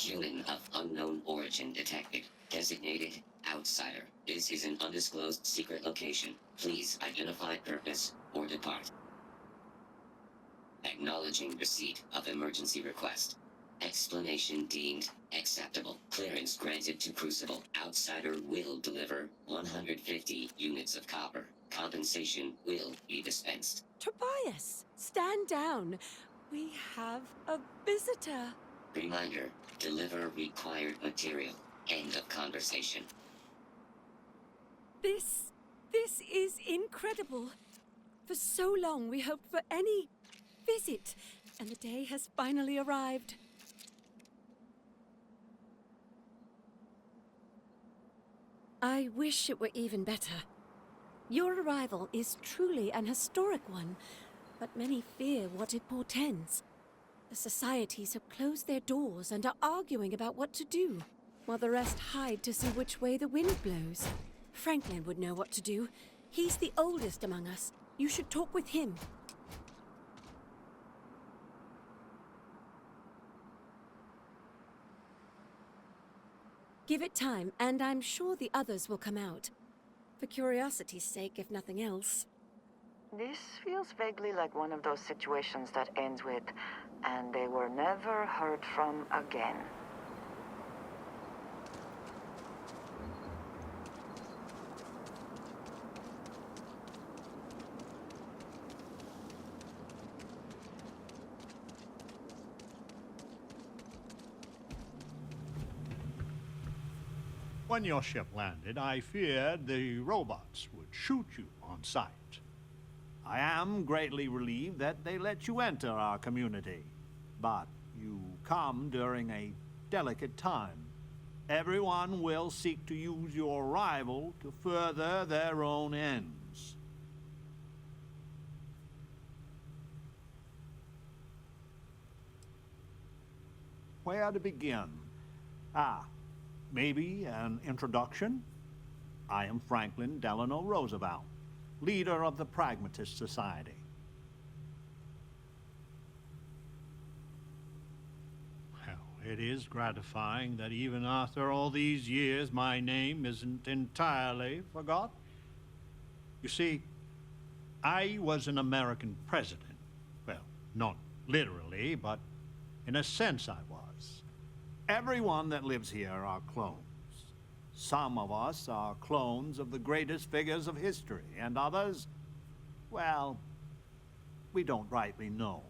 Human of unknown origin detected. Designated outsider. This is an undisclosed secret location. Please identify purpose or depart. Acknowledging receipt of emergency request. Explanation deemed acceptable. Clearance granted to Crucible. Outsider will deliver 150 units of copper. Compensation will be dispensed. Tobias, stand down. We have a visitor. Reminder, deliver required material. End of conversation. This is incredible. For so long we hoped for any visit, and the day has finally arrived. I wish it were even better. Your arrival is truly an historic one, but many fear what it portends. The societies have closed their doors and are arguing about what to do, while the rest hide to see which way the wind blows. Franklin would know what to do. He's the oldest among us. You should talk with him. Give it time, and I'm sure the others will come out. For curiosity's sake, if nothing else. This feels vaguely like one of those situations that ends with, and they were never heard from again. When your ship landed, I feared the robots would shoot you on sight. I am greatly relieved that they let you enter our community. But you come during a delicate time. Everyone will seek to use your arrival to further their own ends. Where to begin? Maybe an introduction? I am Franklin Delano Roosevelt, leader of the Pragmatist Society. Well, it is gratifying that even after all these years, my name isn't entirely forgot. You see, I was an American president. Well, not literally, but in a sense I was. Everyone that lives here are clones. Some of us are clones of the greatest figures of history, and others, well, we don't rightly know.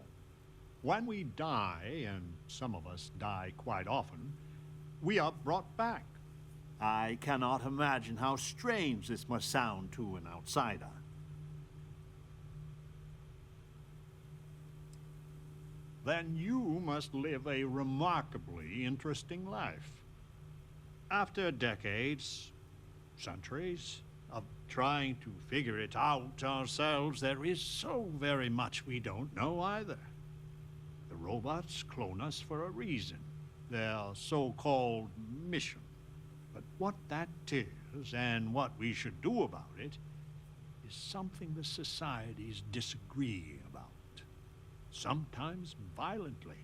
When we die, and some of us die quite often, we are brought back. I cannot imagine how strange this must sound to an outsider. Then you must live a remarkably interesting life. After decades, centuries, of trying to figure it out ourselves, there is so very much we don't know either. The robots clone us for a reason, their so-called mission. But what that is, and what we should do about it, is something the societies disagree about. Sometimes violently.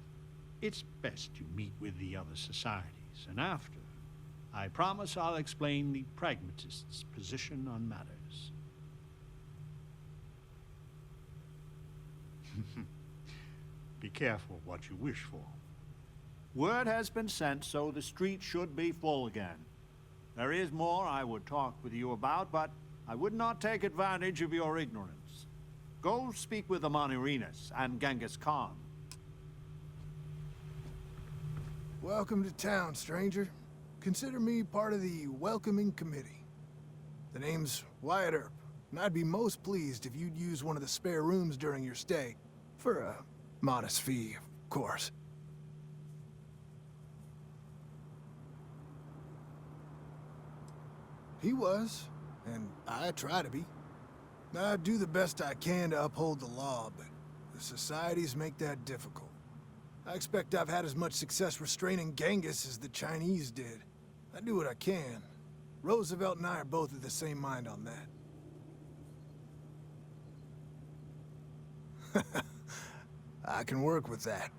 It's best you meet with the other societies, and after, I promise I'll explain the pragmatists' position on matters. Be careful what you wish for. Word has been sent, so the street should be full again. There is more I would talk with you about, but I would not take advantage of your ignorance. Go speak with the Monerinus and Genghis Khan. Welcome to town, stranger. Consider me part of the welcoming committee. The name's Wyatt Earp, and I'd be most pleased if you'd use one of the spare rooms during your stay. For a modest fee, of course. He was, and I try to be. I do the best I can to uphold the law, but the societies make that difficult. I expect I've had as much success restraining Genghis as the Chinese did. I do what I can. Roosevelt and I are both of the same mind on that. I can work with that.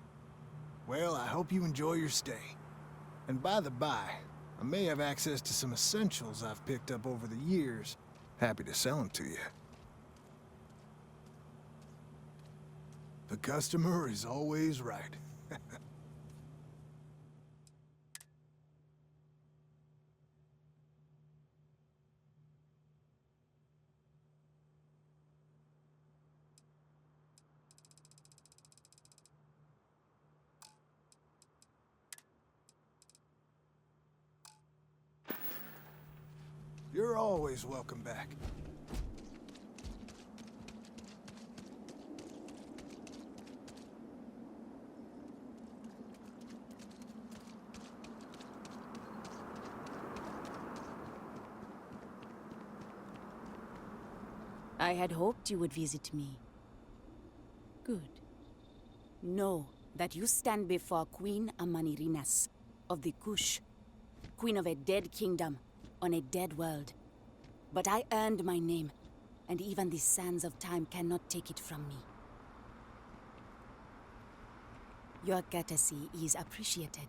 Well, I hope you enjoy your stay. And by the by, I may have access to some essentials I've picked up over the years. Happy to sell them to you. The customer is always right. You're always welcome back. I had hoped you would visit me. Good. Know that you stand before Queen Amanirinas of the Kush, queen of a dead kingdom on a dead world. But I earned my name, and even the sands of time cannot take it from me. Your courtesy is appreciated,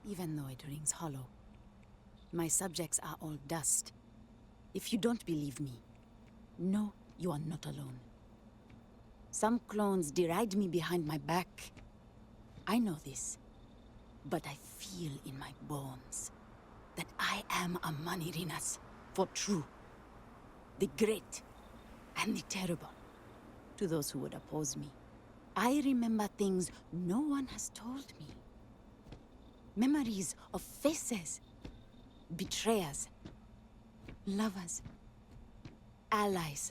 even though it rings hollow. My subjects are all dust. If you don't believe me, know you are not alone. Some clones deride me behind my back. I know this, but I feel in my bones that I am a Manirinas for true. The great and the terrible, to those who would oppose me. I remember things no one has told me. Memories of faces, betrayers, lovers, allies,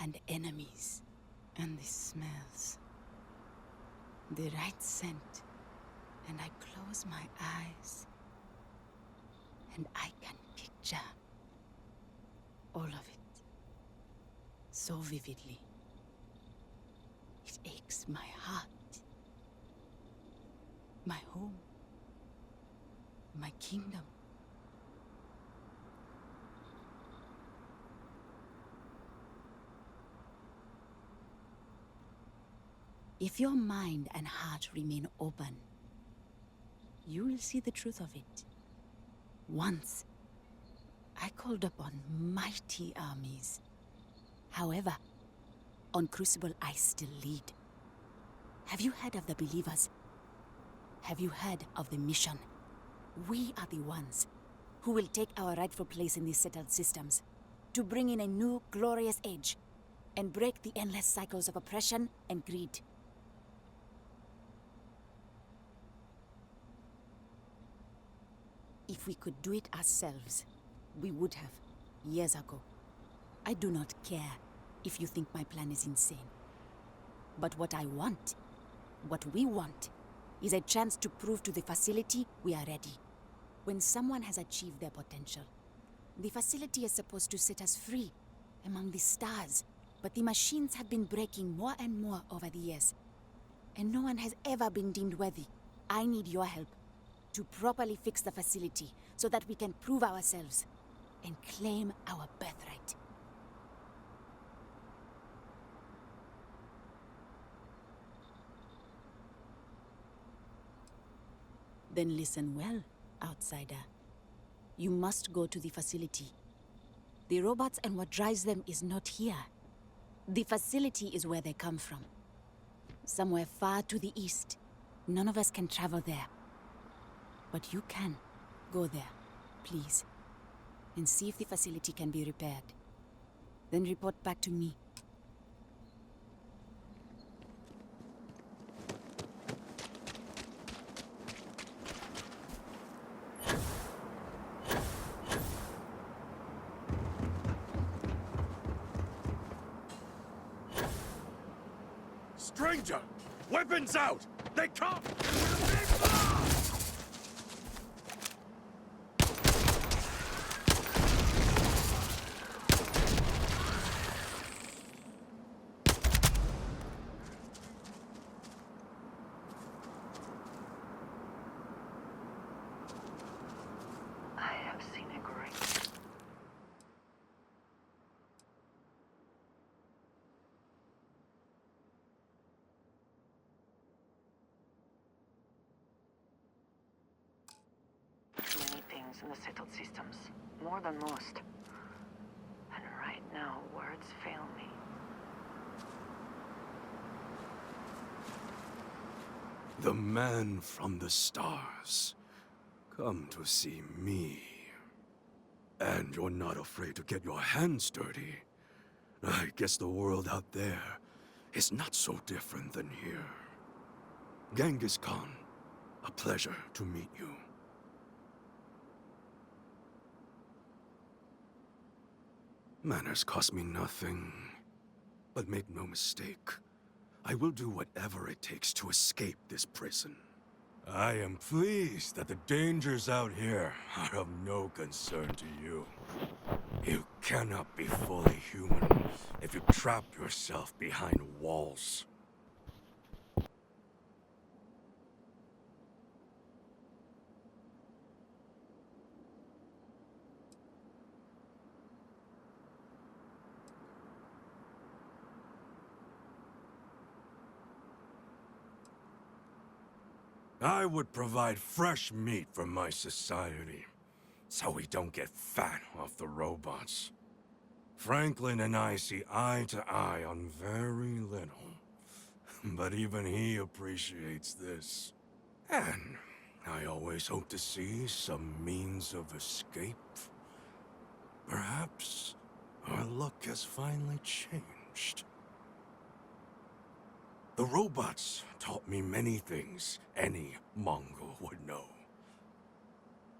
and enemies. And the smells. The right scent. And I close my eyes. And I can picture all of it. So vividly. It aches my heart. My home. My kingdom. If your mind and heart remain open, you will see the truth of it. Once, I called upon mighty armies. However, on Crucible I still lead. Have you heard of the believers? Have you heard of the mission? We are the ones who will take our rightful place in these settled systems, to bring in a new glorious age, and break the endless cycles of oppression and greed. If we could do it ourselves, we would have, years ago. I do not care if you think my plan is insane. But what I want, what we want, is a chance to prove to the facility we are ready. When someone has achieved their potential, the facility is supposed to set us free among the stars. But the machines have been breaking more and more over the years, and no one has ever been deemed worthy. I need your help to properly fix the facility so that we can prove ourselves and claim our birthright. Then listen well, outsider. You must go to the facility. The robots and what drives them is not here. The facility is where they come from. Somewhere far to the east. None of us can travel there. But you can. Go there, please. And see if the facility can be repaired. Then report back to me. Stranger! Weapons out! They come! I have seen a great... experience in the settled systems. More than most. And right now, words fail me. The man from the stars. Come to see me. And you're not afraid to get your hands dirty. I guess the world out there is not so different than here. Genghis Khan, a pleasure to meet you. Manners cost me nothing. But make no mistake, I will do whatever it takes to escape this prison. I am pleased that the dangers out here are of no concern to you. You cannot be fully human if you trap yourself behind walls. I would provide fresh meat for my society, so we don't get fat off the robots. Franklin and I see eye to eye on very little, but even he appreciates this. And I always hope to see some means of escape. Perhaps our luck has finally changed. The robots taught me many things any Mongol would know.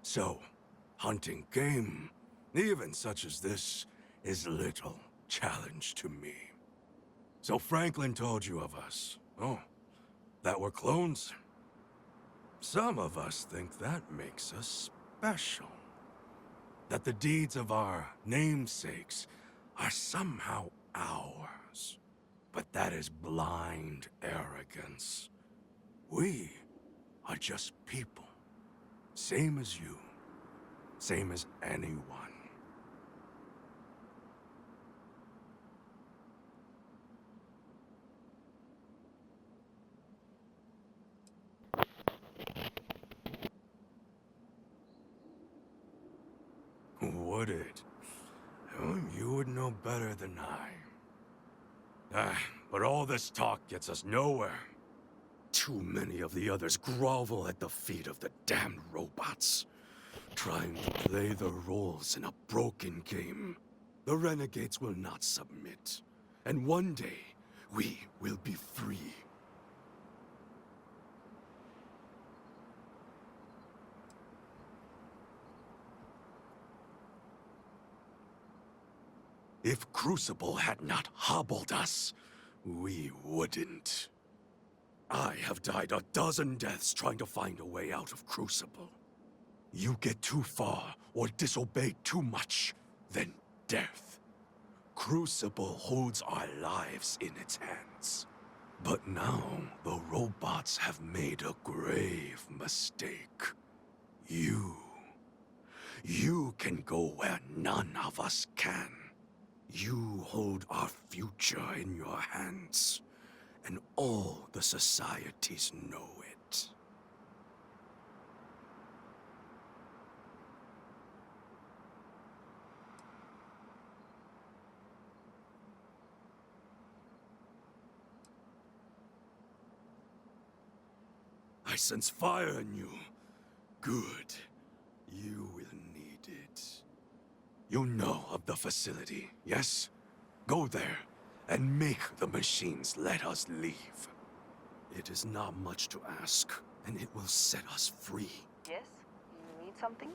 So, hunting game, even such as this, is little challenge to me. So Franklin told you of us. Oh, that we're clones? Some of us think that makes us special. That the deeds of our namesakes are somehow ours. But that is blind arrogance. We are just people. Same as you. Same as anyone. Would it? Oh, you would know better than I. But all this talk gets us nowhere. Too many of the others grovel at the feet of the damned robots, trying to play their roles in a broken game. The renegades will not submit, and one day, we will be free. If Crucible had not hobbled us, we wouldn't. I have died a dozen deaths trying to find a way out of Crucible. You get too far or disobey too much, then death. Crucible holds our lives in its hands. But now, the robots have made a grave mistake. You can go where none of us can. You hold our future in your hands, and all the societies know it. I sense fire in you. Good. You will need it. You know of the facility, yes? Go there, and make the machines let us leave. It is not much to ask, and it will set us free. Yes? You need something?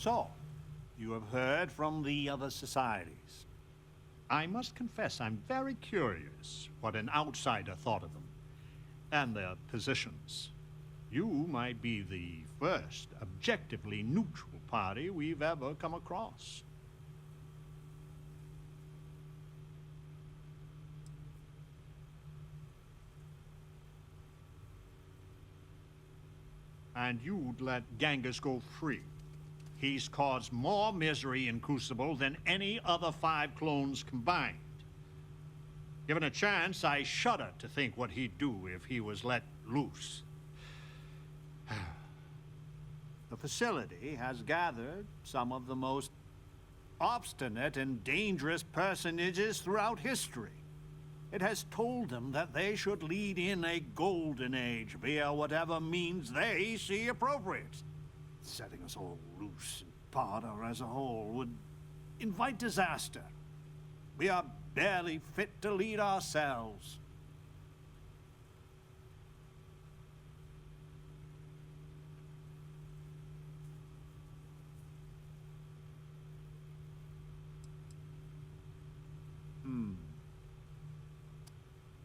So, you have heard from the other societies. I must confess I'm very curious what an outsider thought of them. and their positions. You might be the first objectively neutral party we've ever come across. And you'd let Genghis go free. He's caused more misery in Crucible than any other 5 clones combined. Given a chance, I shudder to think what he'd do if he was let loose. The facility has gathered some of the most obstinate and dangerous personages throughout history. It has told them that they should lead in a golden age via whatever means they see appropriate. Setting us all loose and Parter as a whole would invite disaster. We are barely fit to lead ourselves.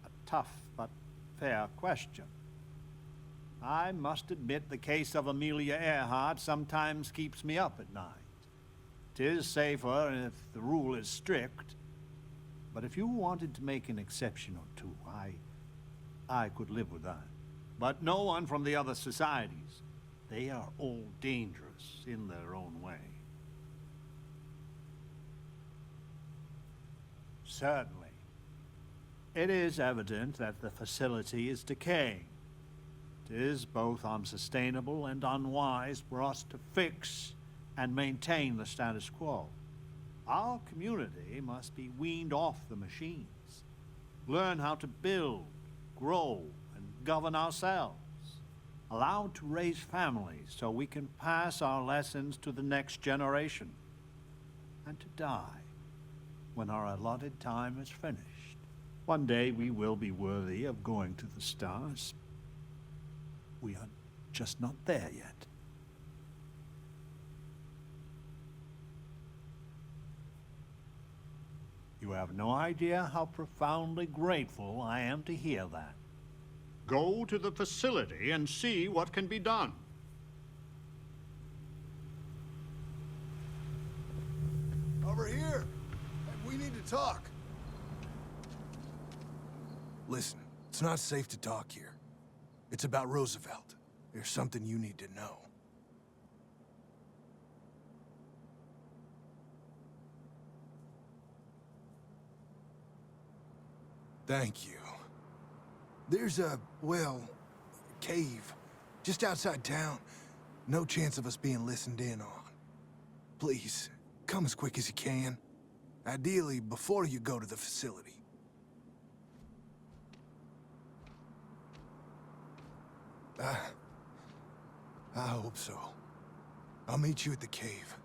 A tough but fair question. I must admit the case of Amelia Earhart sometimes keeps me up at night. 'Tis safer if the rule is strict, but if you wanted to make an exception or two, I could live with that. But no one from the other societies. They are all dangerous in their own way. Certainly. It is evident that the facility is decaying. It is both unsustainable and unwise for us to fix and maintain the status quo. Our community must be weaned off the machines, learn how to build, grow, and govern ourselves, allowed to raise families so we can pass our lessons to the next generation, and to die when our allotted time is finished. One day we will be worthy of going to the stars. We are just not there yet. You have no idea how profoundly grateful I am to hear that. Go to the facility and see what can be done. Over here! We need to talk. Listen, it's not safe to talk here. It's about Roosevelt. There's something you need to know. Thank you. There's a, well, cave just outside town. No chance of us being listened in on. Please, come as quick as you can. Ideally, before you go to the facility. I hope so. I'll meet you at the cave.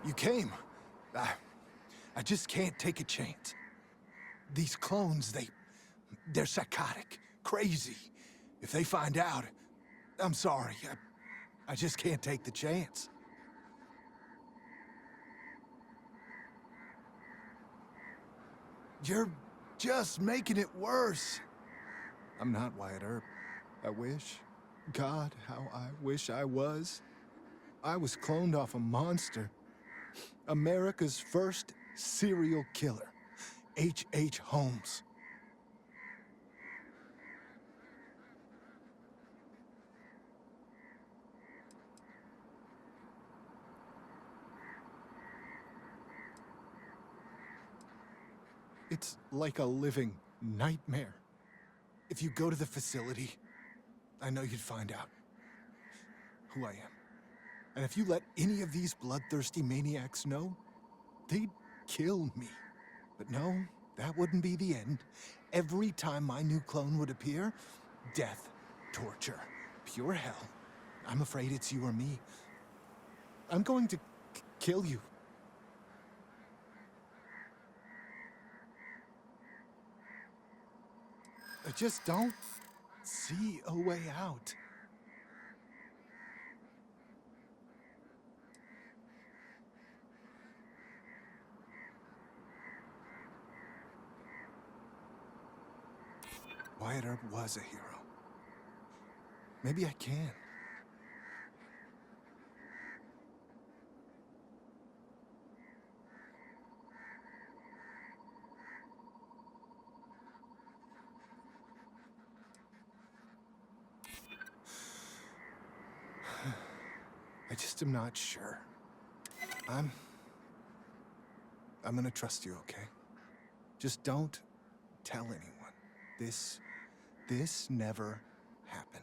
You came. I just can't take a chance. These clones, they're psychotic, crazy. If they find out, I'm sorry. I just can't take the chance. You're just making it worse. I'm not Wyatt Earp. I wish. God, how I wish I was. I was cloned off a monster. America's first serial killer. H.H. Holmes. It's like a living nightmare. If you go to the facility, I know you'd find out who I am. And if you let any of these bloodthirsty maniacs know, they'd kill me. But no, that wouldn't be the end. Every time my new clone would appear, death, torture, pure hell. I'm afraid it's you or me. I'm going to kill you. I just don't see a way out. Wyatt Earp was a hero. Maybe I can. I just am not sure. I'm gonna trust you, okay? Just don't tell anyone. This never happened.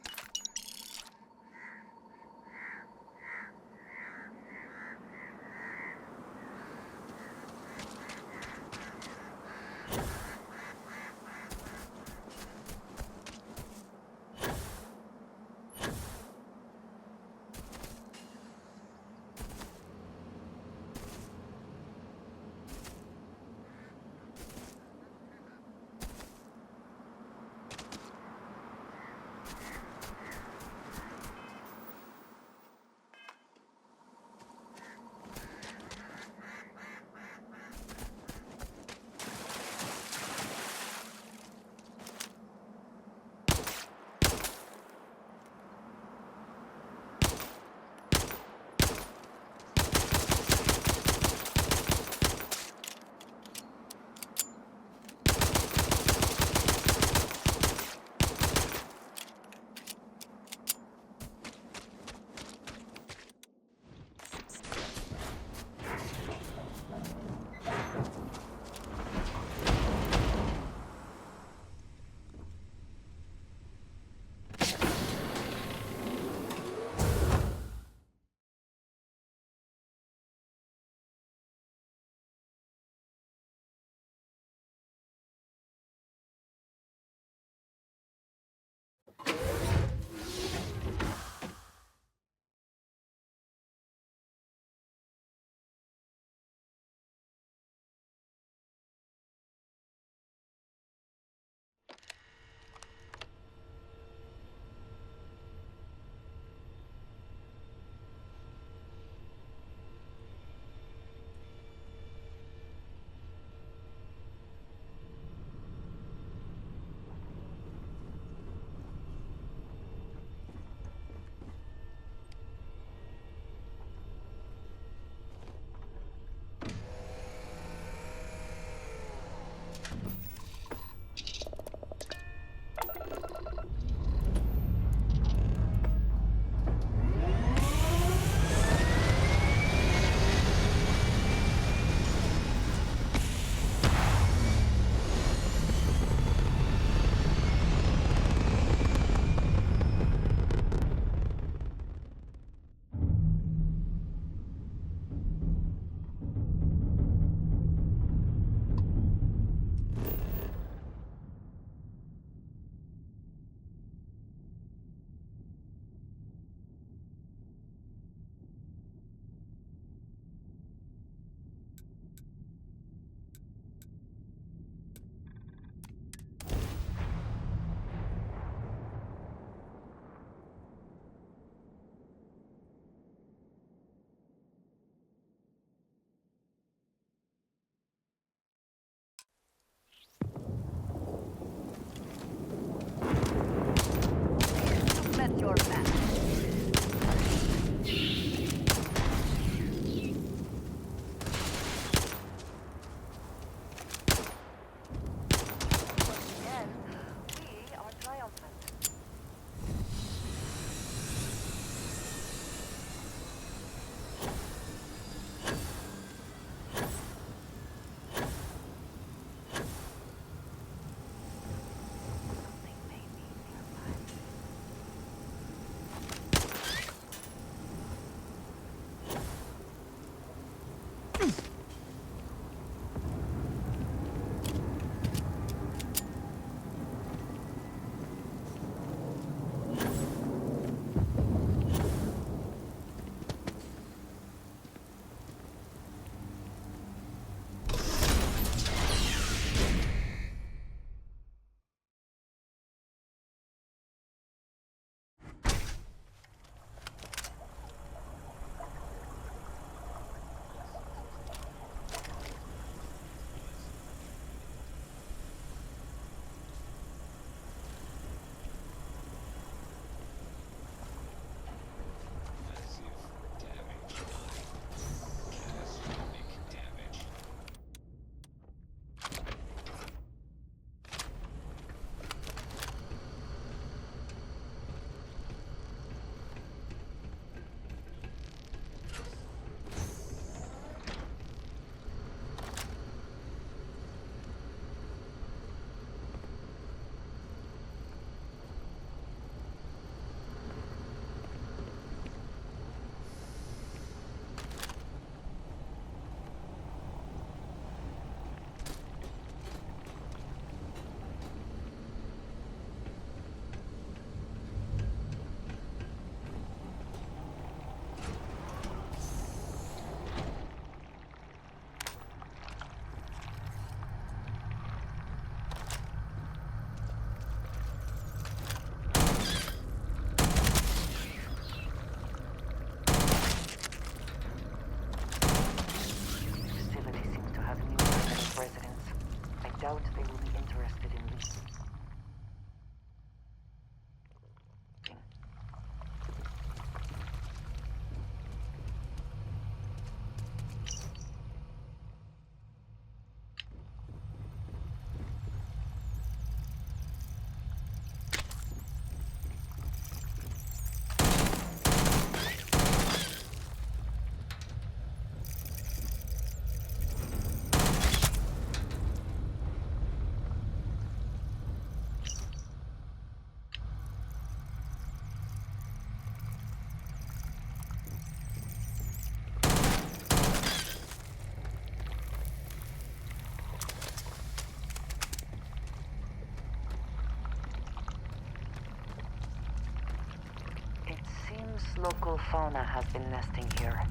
local fauna has been nesting here.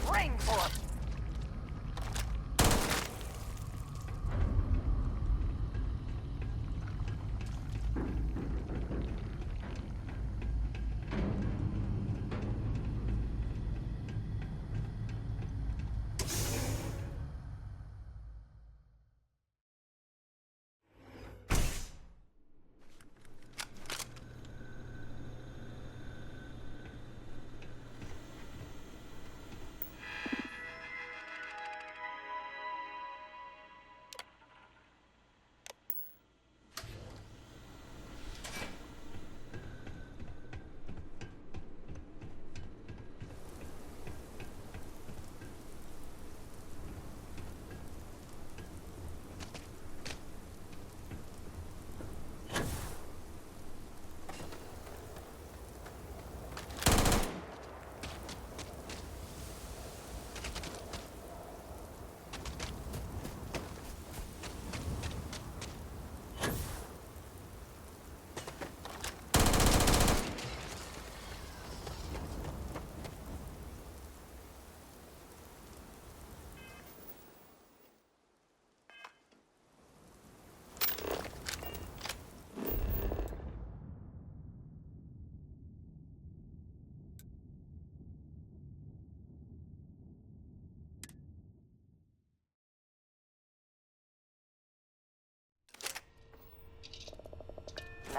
Train for!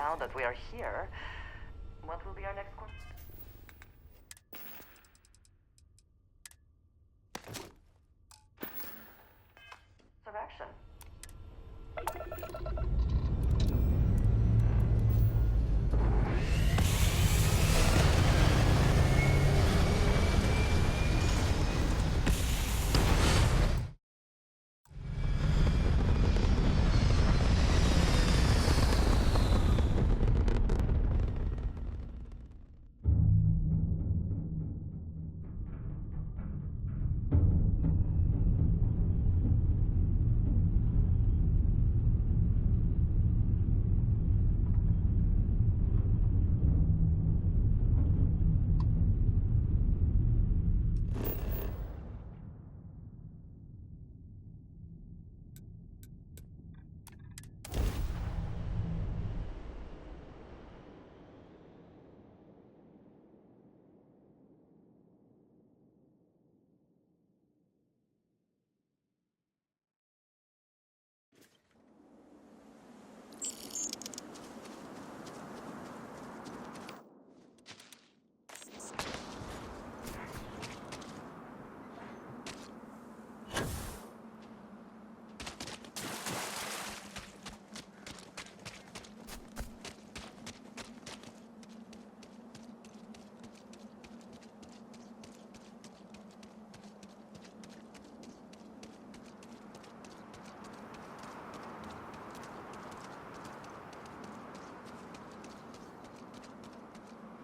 now that we are here, what will be our next course of action?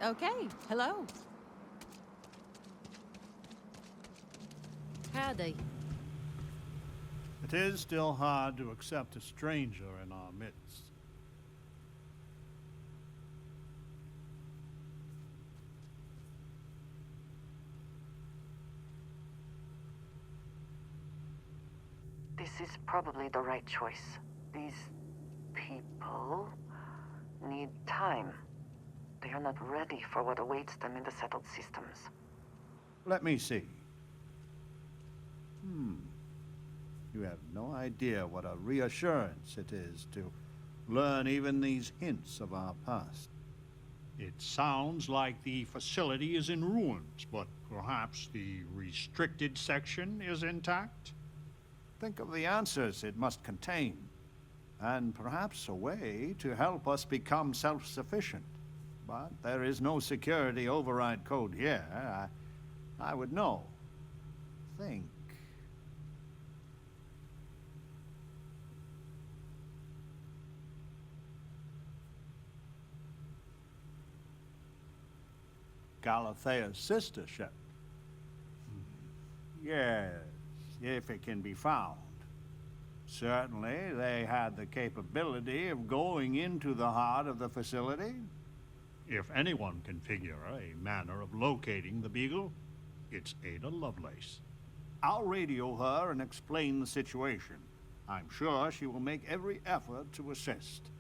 Okay, hello. Howdy. It is still hard to accept a stranger in our midst. This is probably the right choice. These people need time. They are not ready for what awaits them in the settled systems. Let me see. You have no idea what a reassurance it is to learn even these hints of our past. It sounds like the facility is in ruins, but perhaps the restricted section is intact? Think of the answers it must contain, and perhaps a way to help us become self-sufficient. But there is no security override code here. I would know. Think. Galathea's sister ship. Yes, if it can be found. Certainly, they had the capability of going into the heart of the facility. If anyone can figure a manner of locating the Beagle, it's Ada Lovelace. I'll radio her and explain the situation. I'm sure she will make every effort to assist.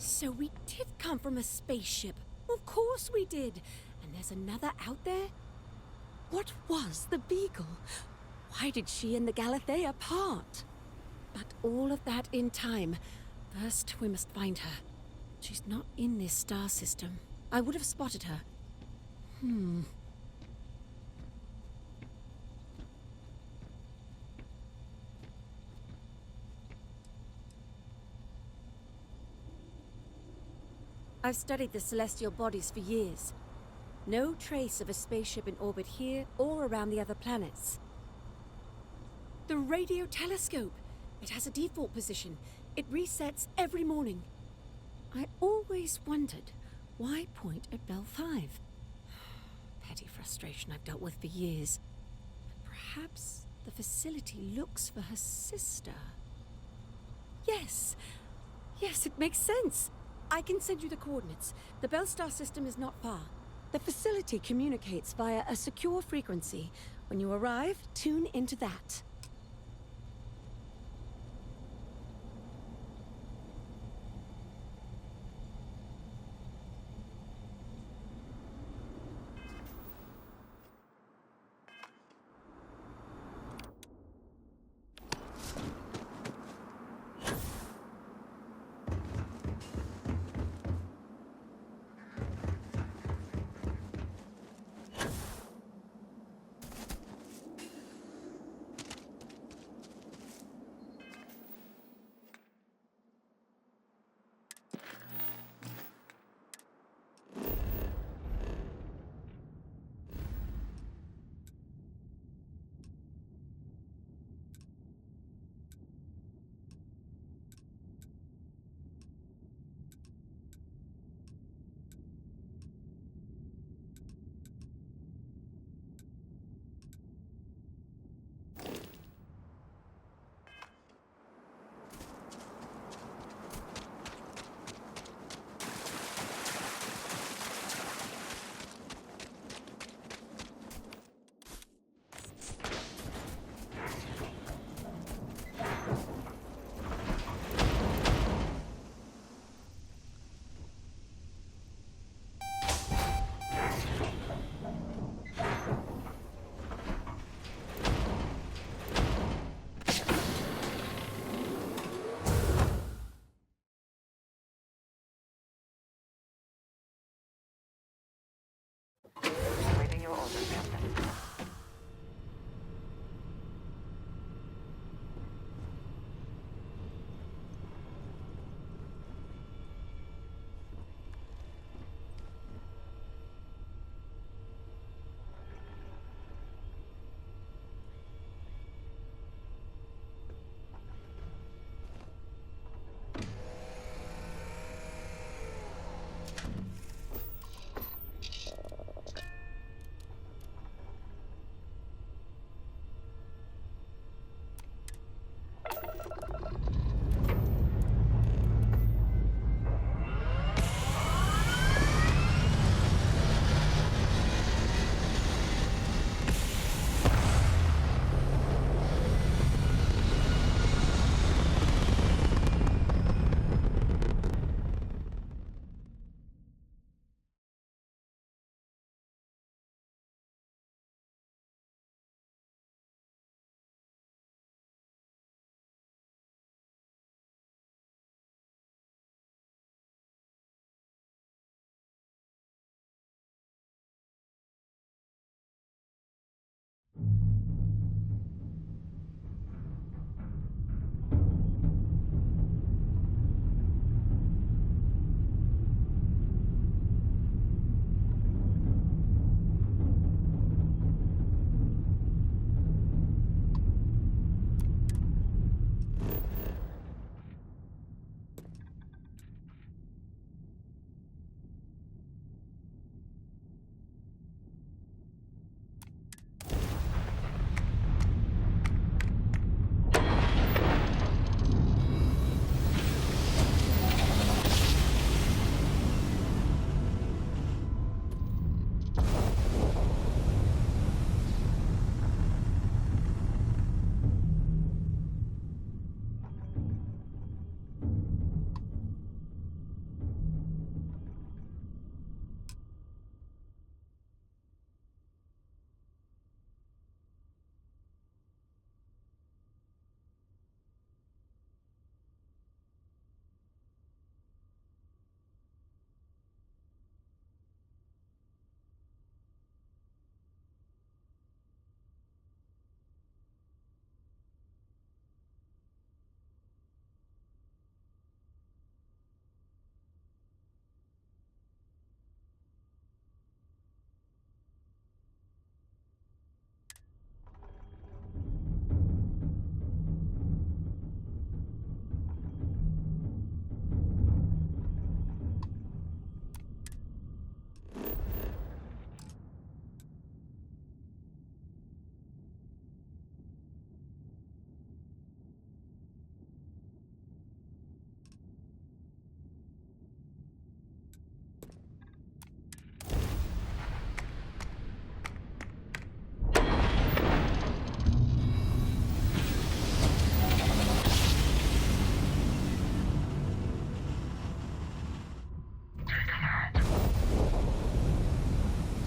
So we did come from a spaceship. Of course we did. And there's another out there? What was the Beagle? Why did she and the Galathea part? But all of that in time. First, we must find her. She's not in this star system. I would have spotted her. I've studied the celestial bodies for years. No trace of a spaceship in orbit here or around the other planets. The radio telescope! It has a default position. It resets every morning. I always wondered, why point at Bell 5? Petty frustration I've dealt with for years. But perhaps the facility looks for her sister. Yes! Yes, it makes sense. I can send you the coordinates. The Bell Star system is not far. The facility communicates via a secure frequency. When you arrive, tune into that.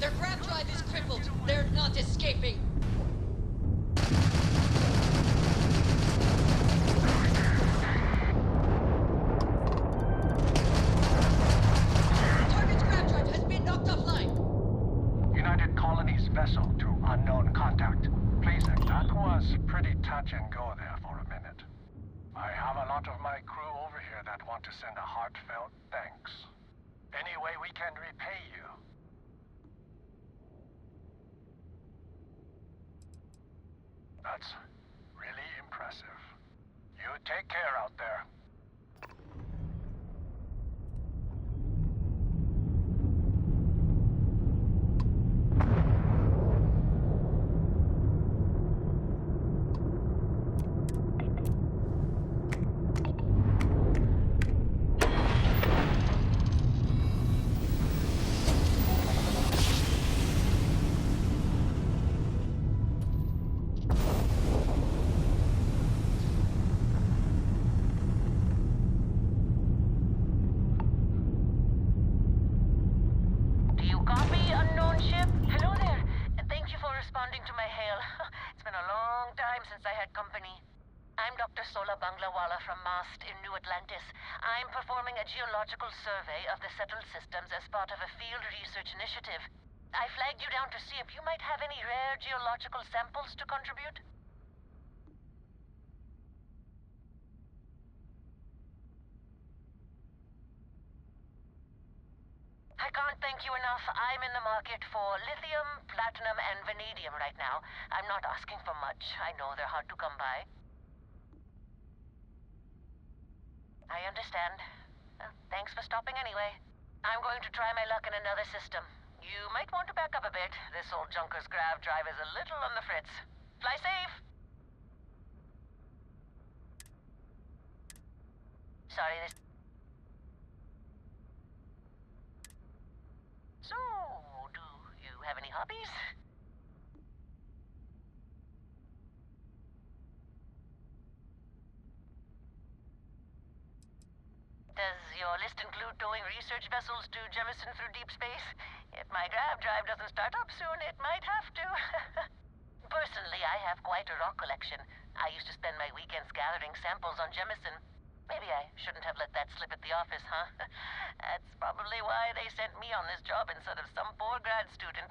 Their grav drive is crippled. They're not escaping. Target's grav drive has been knocked offline. United Colonies vessel to unknown contact. Please, that was pretty touch and go there for a minute. I have a lot of my crew over here that want to send a heartfelt thanks. Any way we can repay you? That's really impressive. You take care out there. Do you copy, unknown ship? Hello there. Thank you for responding to my hail. It's been a long time since I had company. I'm Dr. Sola Banglawala from MAST in New Atlantis. I'm performing a geological survey of the settled systems as part of a field research initiative. I flagged you down to see if you might have any rare geological samples to contribute. I can't thank you enough. I'm in the market for lithium, platinum, and vanadium right now. I'm not asking for much. I know they're hard to come by. I understand. Thanks for stopping anyway. I'm going to try my luck in another system. You might want to back up a bit. This old junker's grav drive is a little on the fritz. Fly safe! Sorry, this... So, do you have any hobbies? Does your list include towing research vessels to Jemison through deep space? If my grav drive doesn't start up soon, it might have to. Personally, I have quite a rock collection. I used to spend my weekends gathering samples on Jemison. Maybe I shouldn't have let that slip at the office, huh? That's probably why they sent me on this job instead of some poor grad student.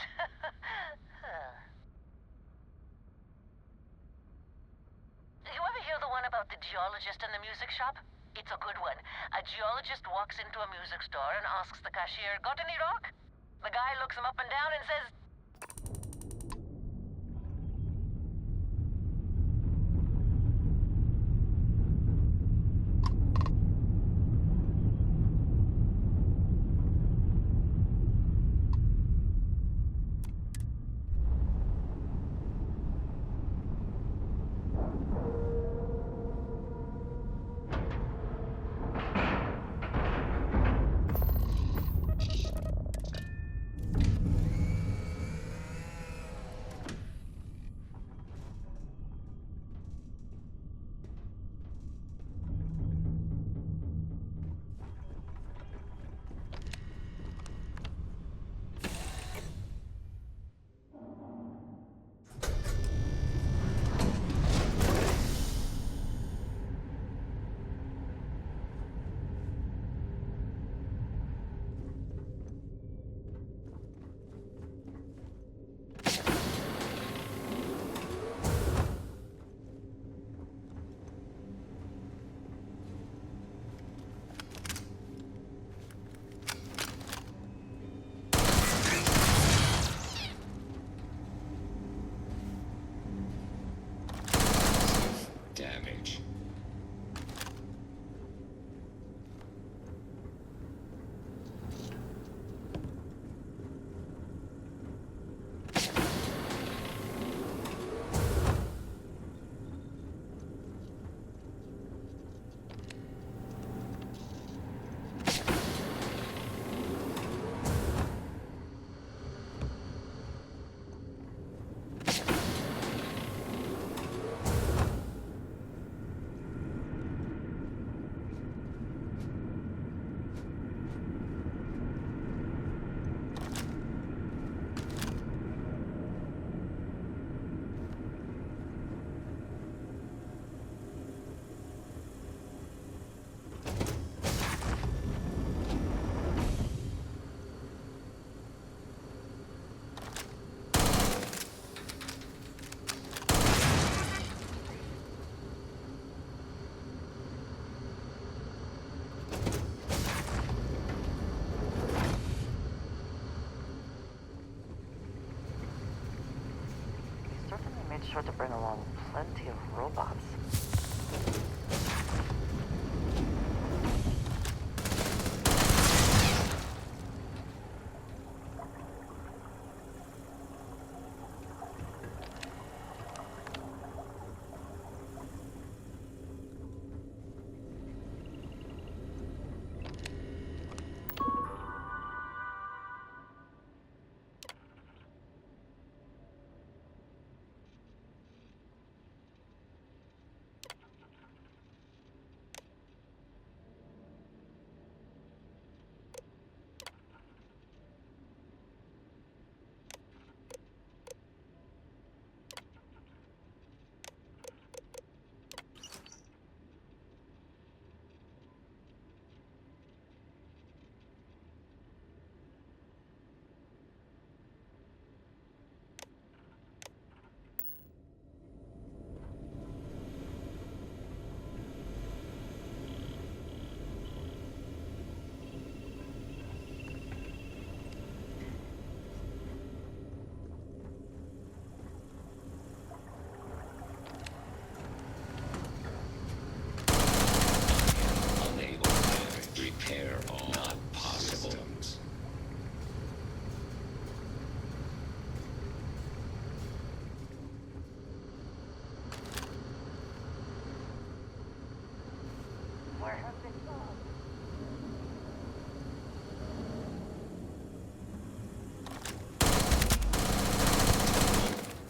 You ever hear the one about the geologist in the music shop? It's a good one. A geologist walks into a music store and asks the cashier, "Got any rock?" The guy looks him up and down and says, made sure to bring along plenty of robots. Unable to repair all not possible. Where have they gone?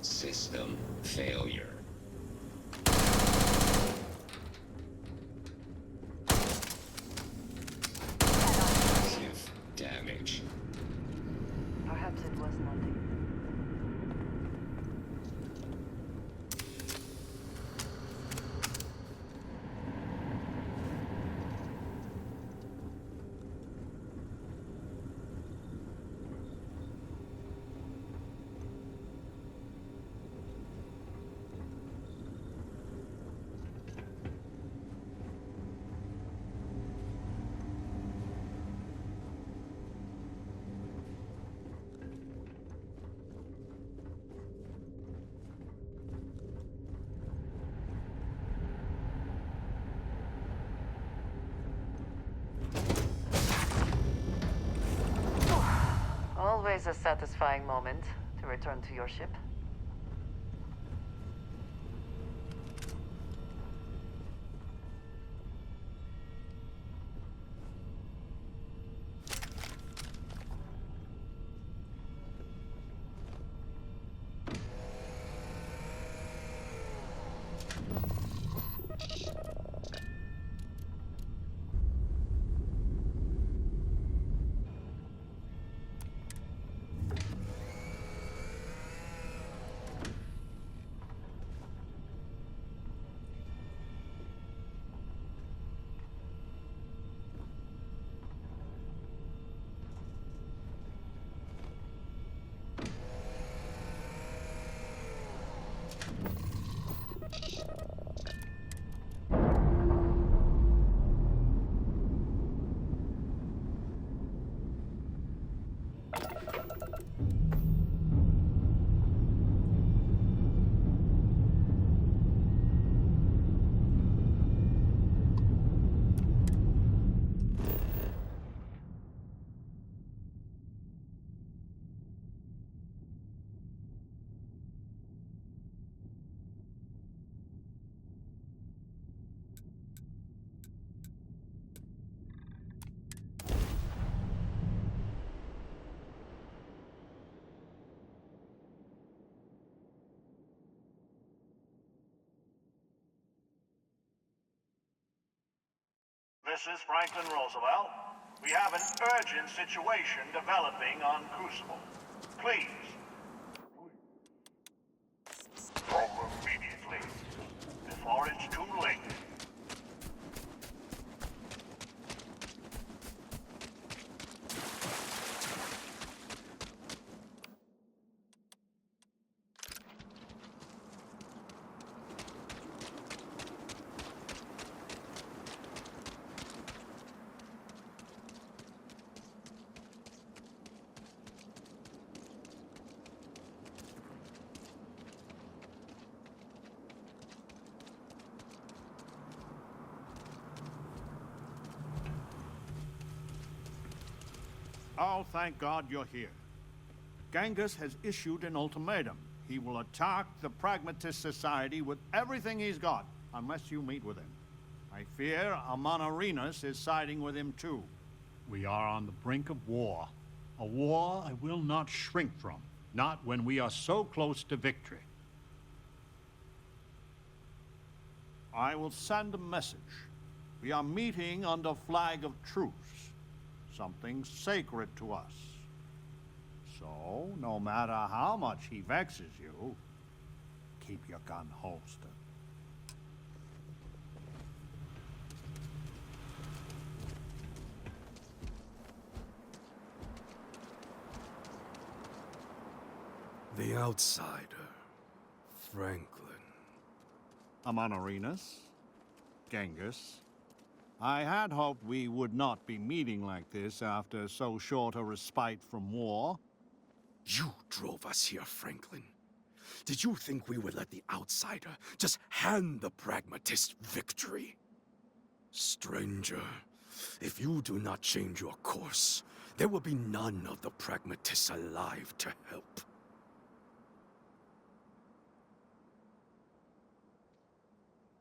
System failure. Massive damage. Perhaps it was nothing. Always a satisfying moment to return to your ship. This is Franklin Roosevelt. We have an urgent situation developing on Crucible. Please. Over immediately. Before it's too late. Oh, thank God you're here. Genghis has issued an ultimatum. He will attack the Pragmatist Society with everything he's got, unless you meet with him. I fear Amonarinas is siding with him too. We are on the brink of war. A war I will not shrink from, not when we are so close to victory. I will send a message. We are meeting under flag of truce, something sacred to us. So, no matter how much he vexes you, keep your gun holstered. The outsider, Franklin. Amonarinas, Genghis. I had hoped we would not be meeting like this after so short a respite from war. You drove us here, Franklin. Did you think we would let the outsider just hand the Pragmatist victory? Stranger, if you do not change your course, there will be none of the Pragmatists alive to help.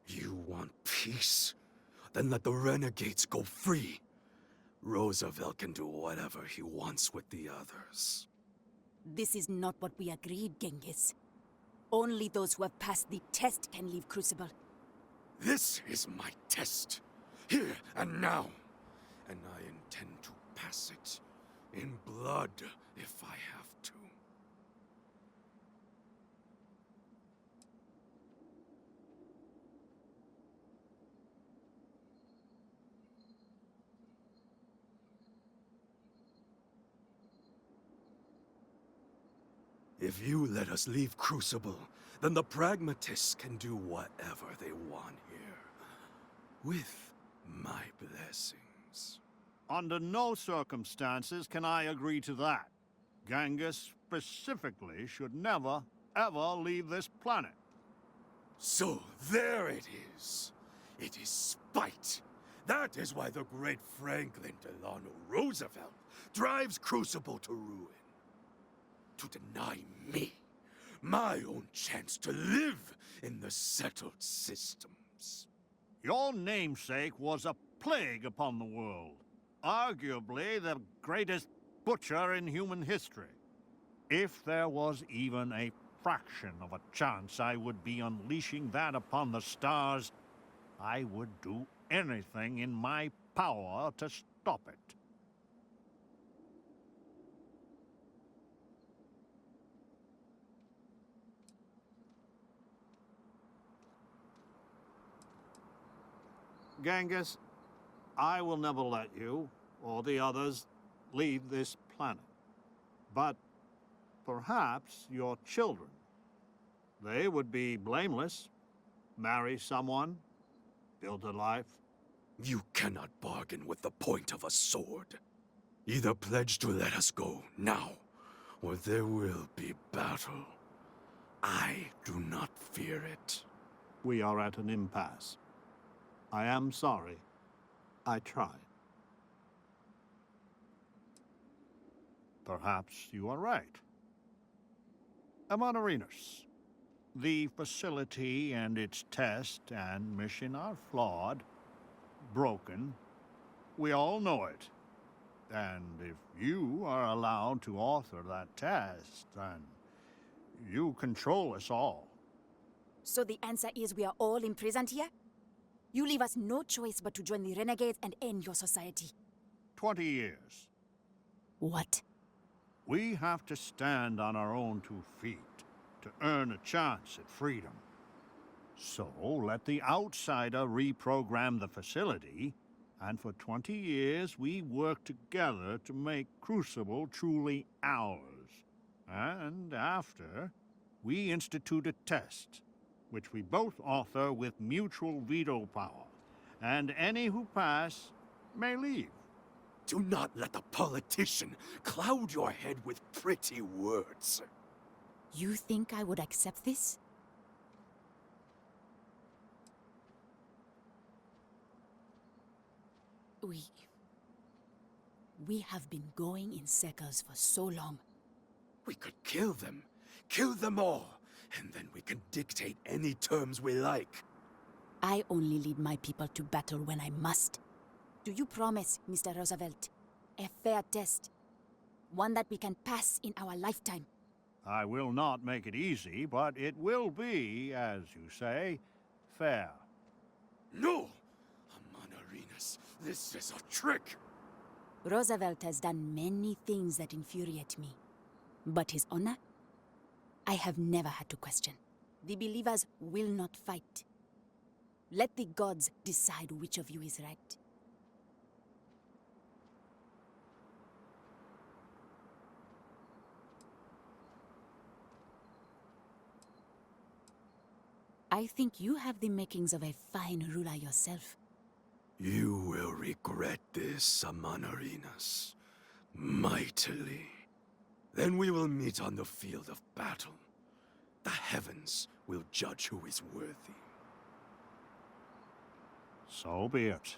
You want peace? Then let the renegades go free. Roosevelt can do whatever he wants with the others. This is not what we agreed, Genghis. Only those who have passed the test can leave Crucible. This is my test. Here and now. And I intend to pass it. In blood, if I have to. If you let us leave Crucible, then the Pragmatists can do whatever they want here. With my blessings. Under no circumstances can I agree to that. Genghis specifically should never, ever leave this planet. So there it is. It is spite. That is why the great Franklin Delano Roosevelt drives Crucible to ruin. To deny me my own chance to live in the settled systems. Your namesake was a plague upon the world. Arguably the greatest butcher in human history. If there was even a fraction of a chance I would be unleashing that upon the stars, I would do anything in my power to stop it. Genghis, I will never let you, or the others, leave this planet. But perhaps your children. They would be blameless, marry someone, build a life. You cannot bargain with the point of a sword. Either pledge to let us go now, or there will be battle. I do not fear it. We are at an impasse. I am sorry. I tried. Perhaps you are right. Amonarinas, the facility and its test and mission are flawed, broken. We all know it. And if you are allowed to author that test, then you control us all. So the answer is we are all imprisoned here? You leave us no choice but to join the renegades and end your society. 20 years. What? We have to stand on our own 2 feet to earn a chance at freedom. So let the outsider reprogram the facility, and for 20 years we work together to make Crucible truly ours. And after, we institute a test, which we both author with mutual veto power, and any who pass may leave. Do not let the politician cloud your head with pretty words. You think I would accept this? We have been going in circles for so long. We could kill them. Kill them all. And then we can dictate any terms we like. I only lead my people to battle when I must. Do you promise, Mr. Roosevelt, a fair test? One that we can pass in our lifetime? I will not make it easy, but it will be, as you say, fair. No! Amanarinas, this is a trick! Roosevelt has done many things that infuriate me. But his honor? I have never had to question. The believers will not fight. Let the gods decide which of you is right. I think you have the makings of a fine ruler yourself. You will regret this, Amanarinas. Mightily. Then we will meet on the field of battle. The heavens will judge who is worthy. So be it.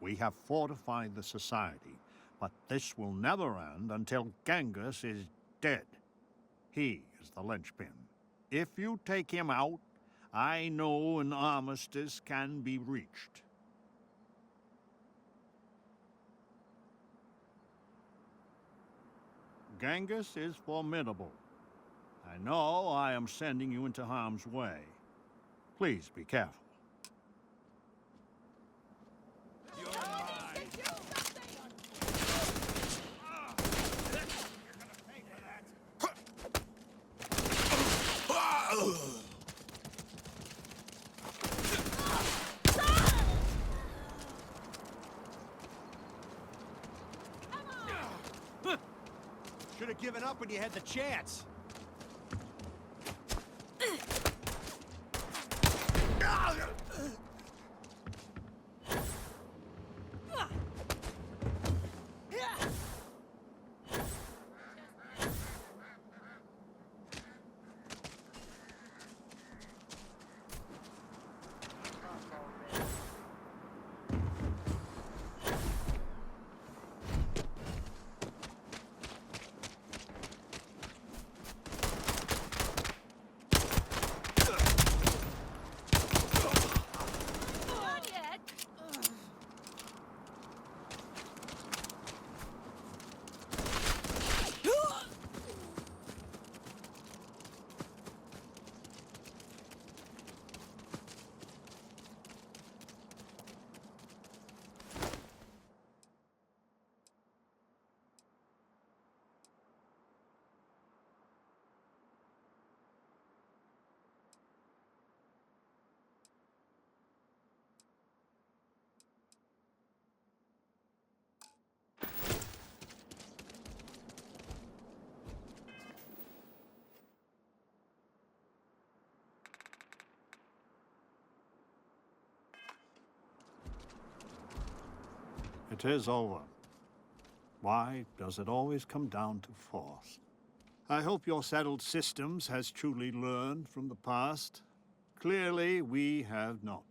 We have fortified the society, but this will never end until Genghis is dead. He is the linchpin. If you take him out, I know an armistice can be reached. Genghis is formidable. I know I am sending you into harm's way. Please be careful. Should have given up when you had the chance. It is over. Why does it always come down to force? I hope your settled systems has truly learned from the past. Clearly, we have not.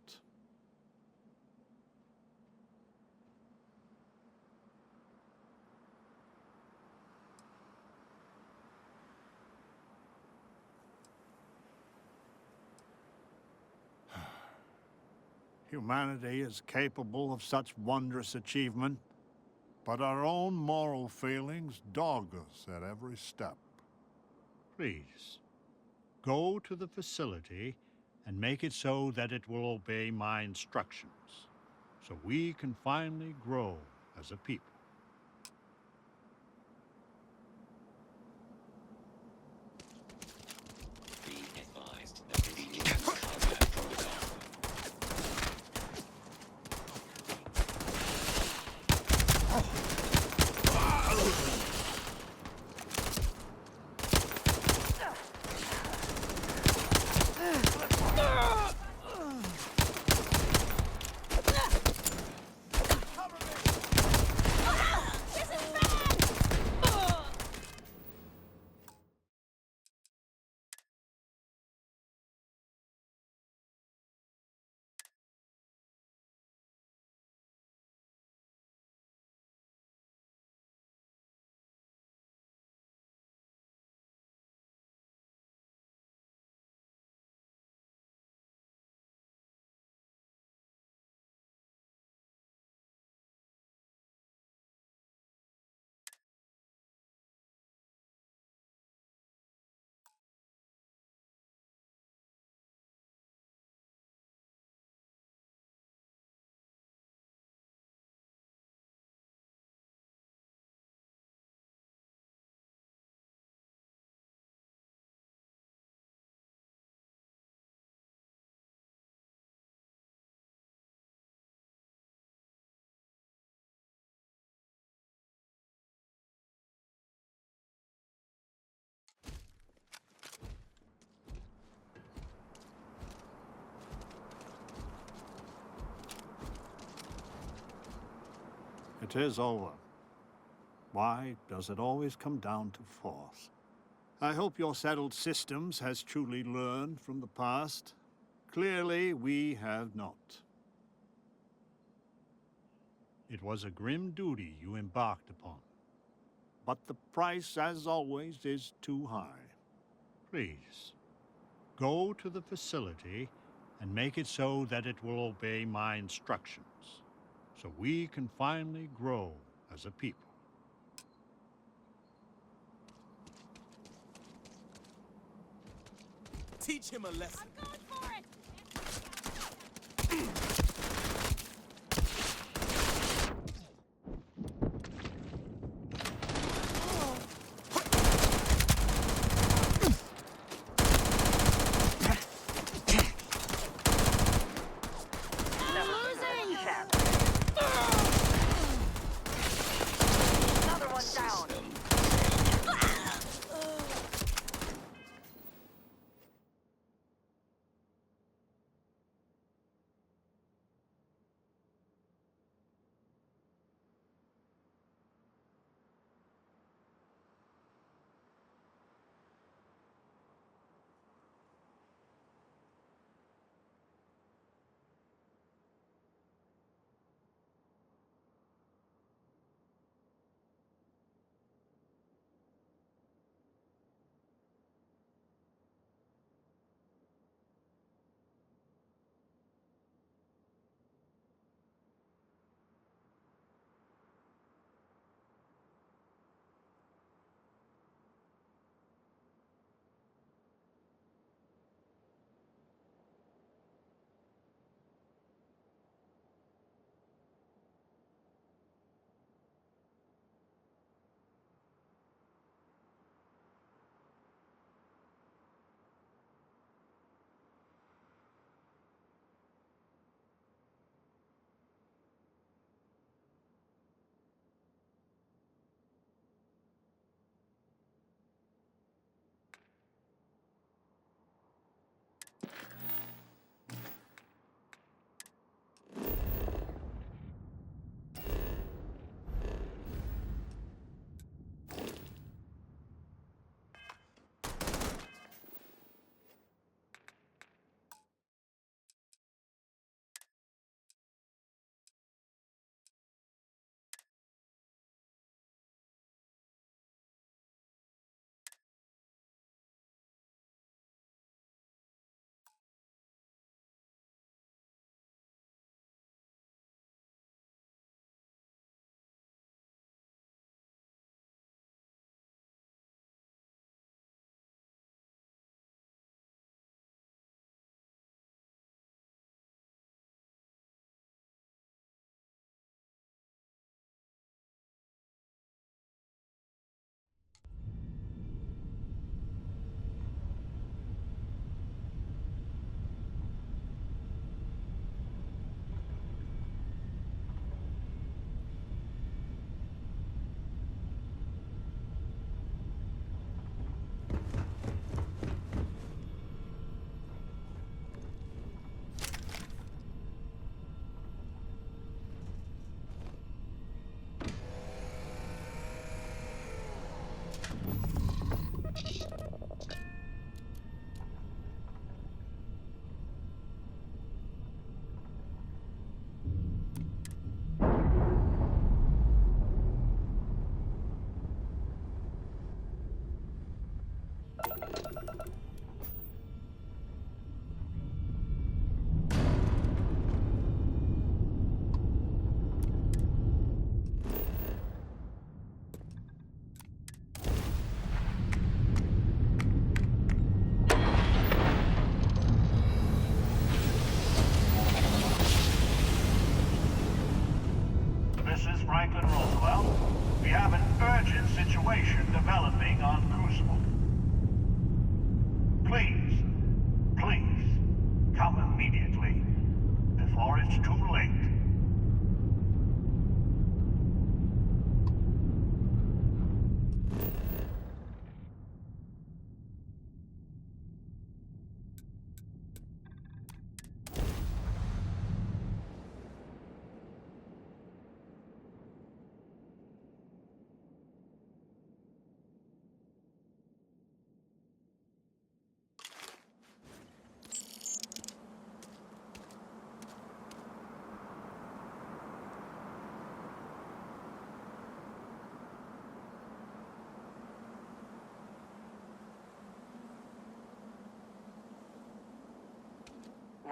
Humanity is capable of such wondrous achievement, but our own moral failings dog us at every step. Please, go to the facility and make it so that it will obey my instructions, so we can finally grow as a people. Be advised of the new combat protocol. It is over. Why does it always come down to force? I hope your settled systems has truly learned from the past. Clearly, we have not. It was a grim duty you embarked upon. But the price, as always, is too high. Please, go to the facility and make it so that it will obey my instructions, so we can finally grow as a people. Teach him a lesson. I'm going for it! Another one down. This is Franklin Roosevelt. We have an urgent situation developing on Crucible. Please, please, come immediately, before it's too late.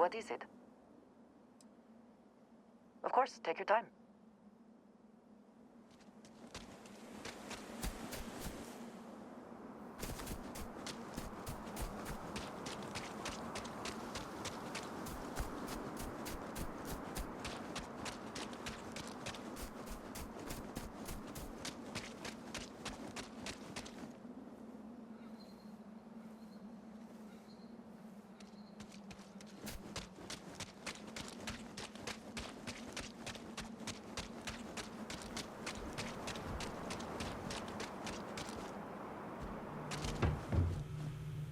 What is it? Of course, take your time.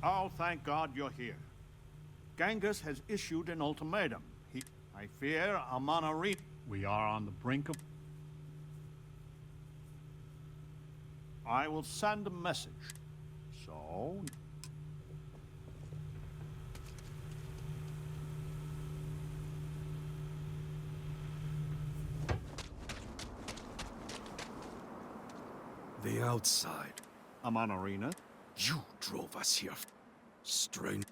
Oh, thank God you're here. Genghis has issued an ultimatum. I fear, Amanari. We are on the brink of... I will send a message. So... The outside. Amanarina? You drove us here. Strange.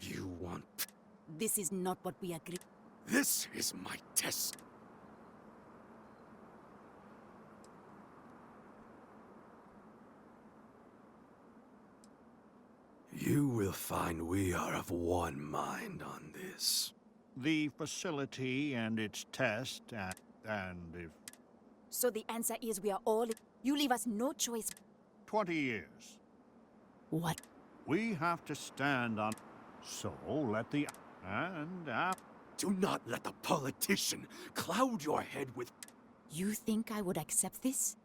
You want... This is not what we agreed. This is my test. You will find we are of one mind on this. The facility and its test, and if... So the answer is we are all... You leave us no choice. 20 years. What? We have to stand on... So let the... And... Do not let the politician cloud your head with... You think I would accept this?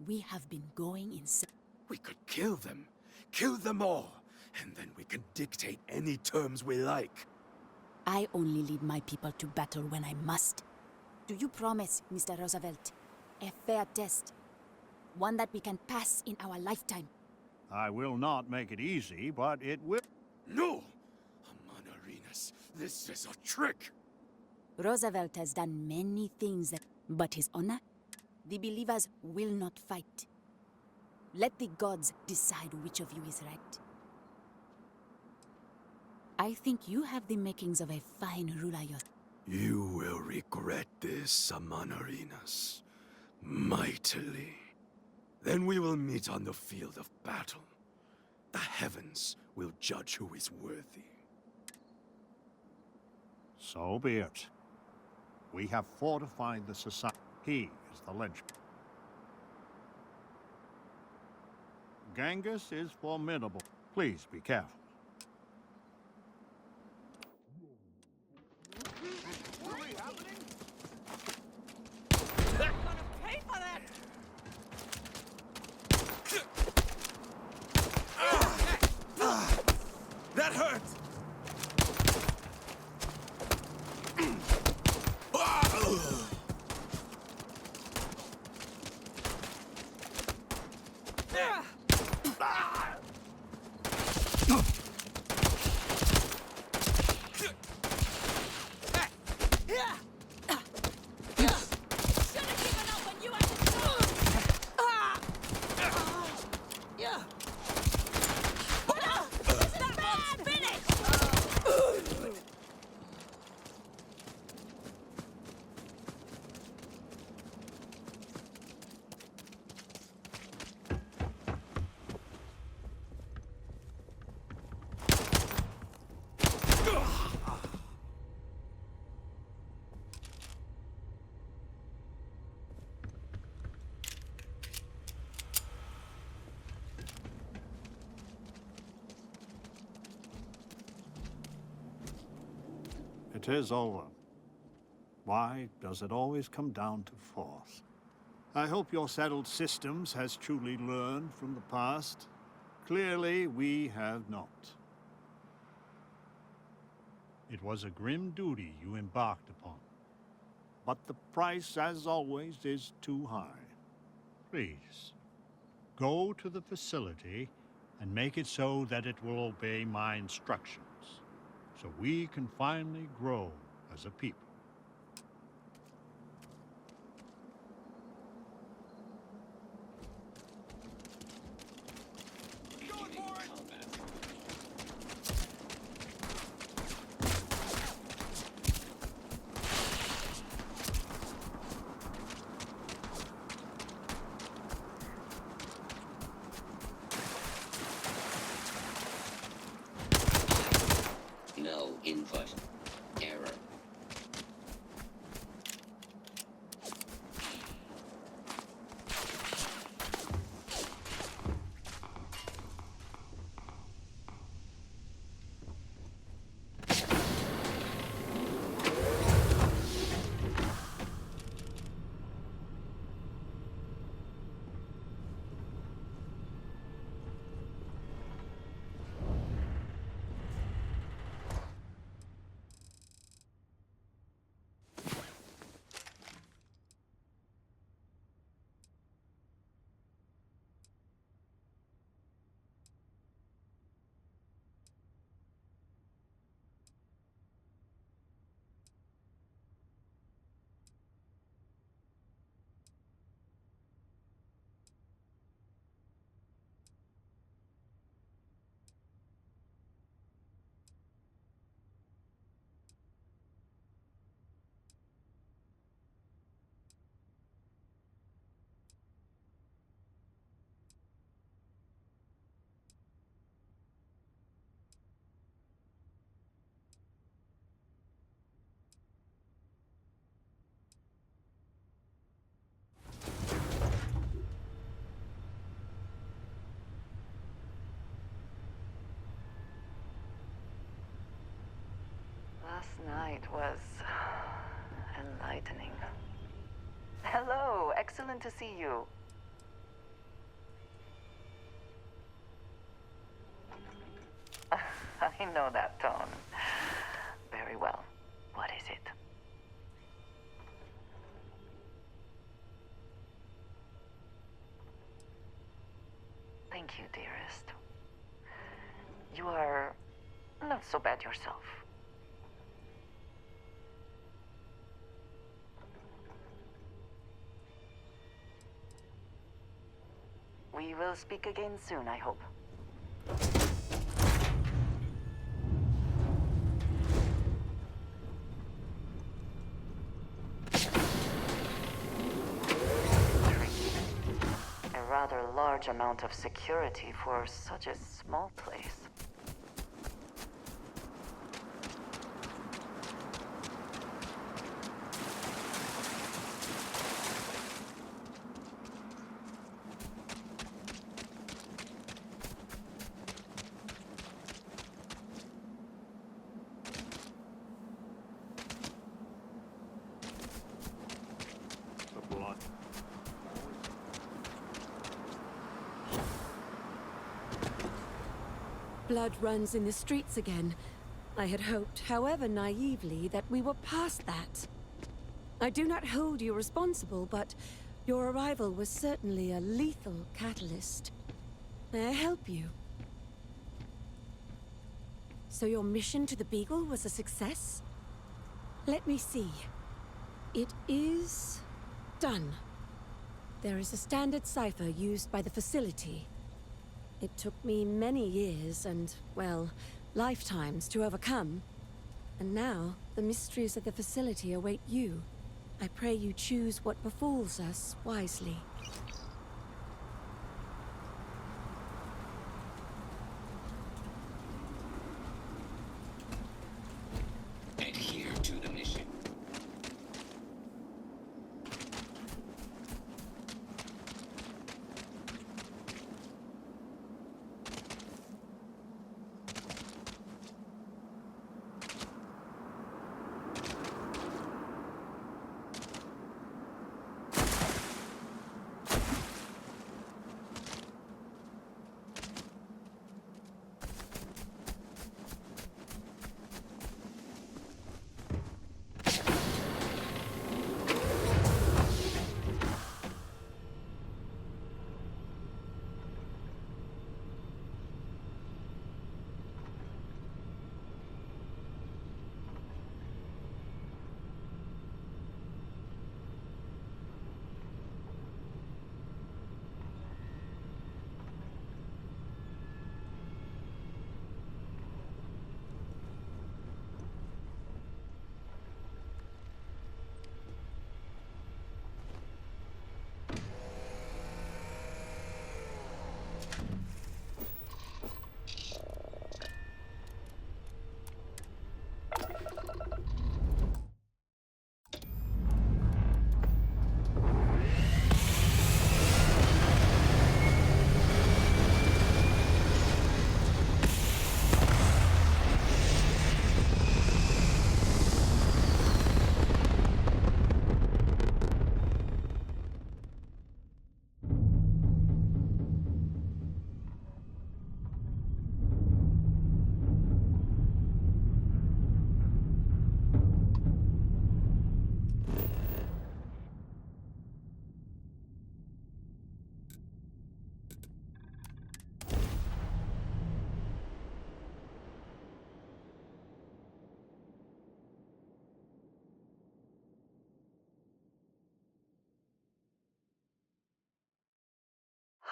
We have been going in... We could kill them. Kill them all. And then we can dictate any terms we like. I only lead my people to battle when I must. Do you promise, Mr. Roosevelt, a fair test? One that we can pass in our lifetime? I will not make it easy, but it will... No! Amanarinas, this is a trick! Roosevelt has done many things that... But his honor? The believers will not fight. Let the gods decide which of you is right. I think you have the makings of a fine ruler yourself. You will regret this, Amanarinas. Mightily. Then we will meet on the field of battle. The heavens will judge who is worthy. So be it. We have fortified the society. He is the linchpin. Genghis is formidable. Please be careful. That hurts! It is over. Why does it always come down to force? I hope your settled systems has truly learned from the past. Clearly, we have not. It was a grim duty you embarked upon. But the price, as always, is too high. Please, go to the facility and make it so that it will obey my instructions, so we can finally grow as a people. No input. Error. Last night was enlightening. Hello, excellent to see you. I know that tone. Very well. What is it? Thank you, dearest. You are not so bad yourself. We will speak again soon, I hope. A rather large amount of security for such a small place. Blood runs in the streets again. I had hoped, however naively, that we were past that. I do not hold you responsible, but your arrival was certainly a lethal catalyst. May I help you? So your mission to the Beagle was a success? Let me see. It is done. There is a standard cipher used by the facility. It took me many years and, well, lifetimes to overcome. And now, the mysteries of the facility await you. I pray you choose what befalls us wisely. Adhere to the mission.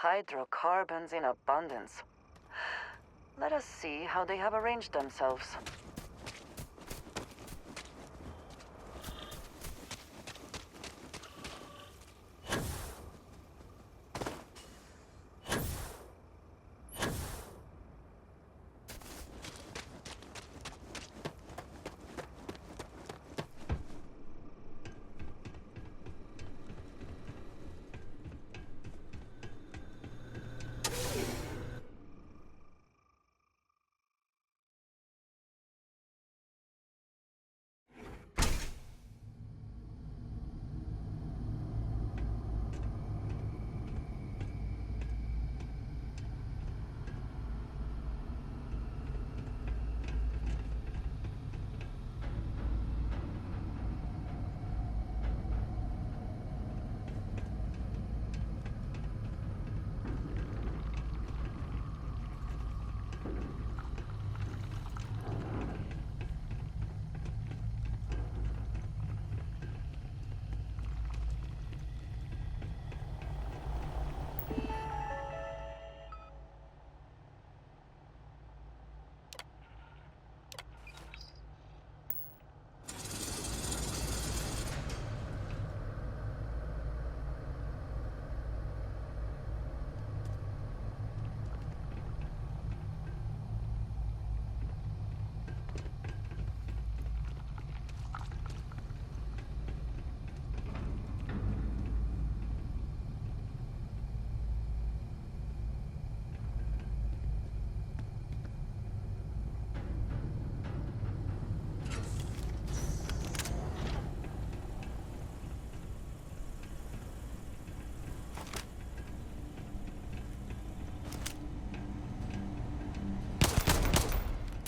Hydrocarbons in abundance. Let us see how they have arranged themselves.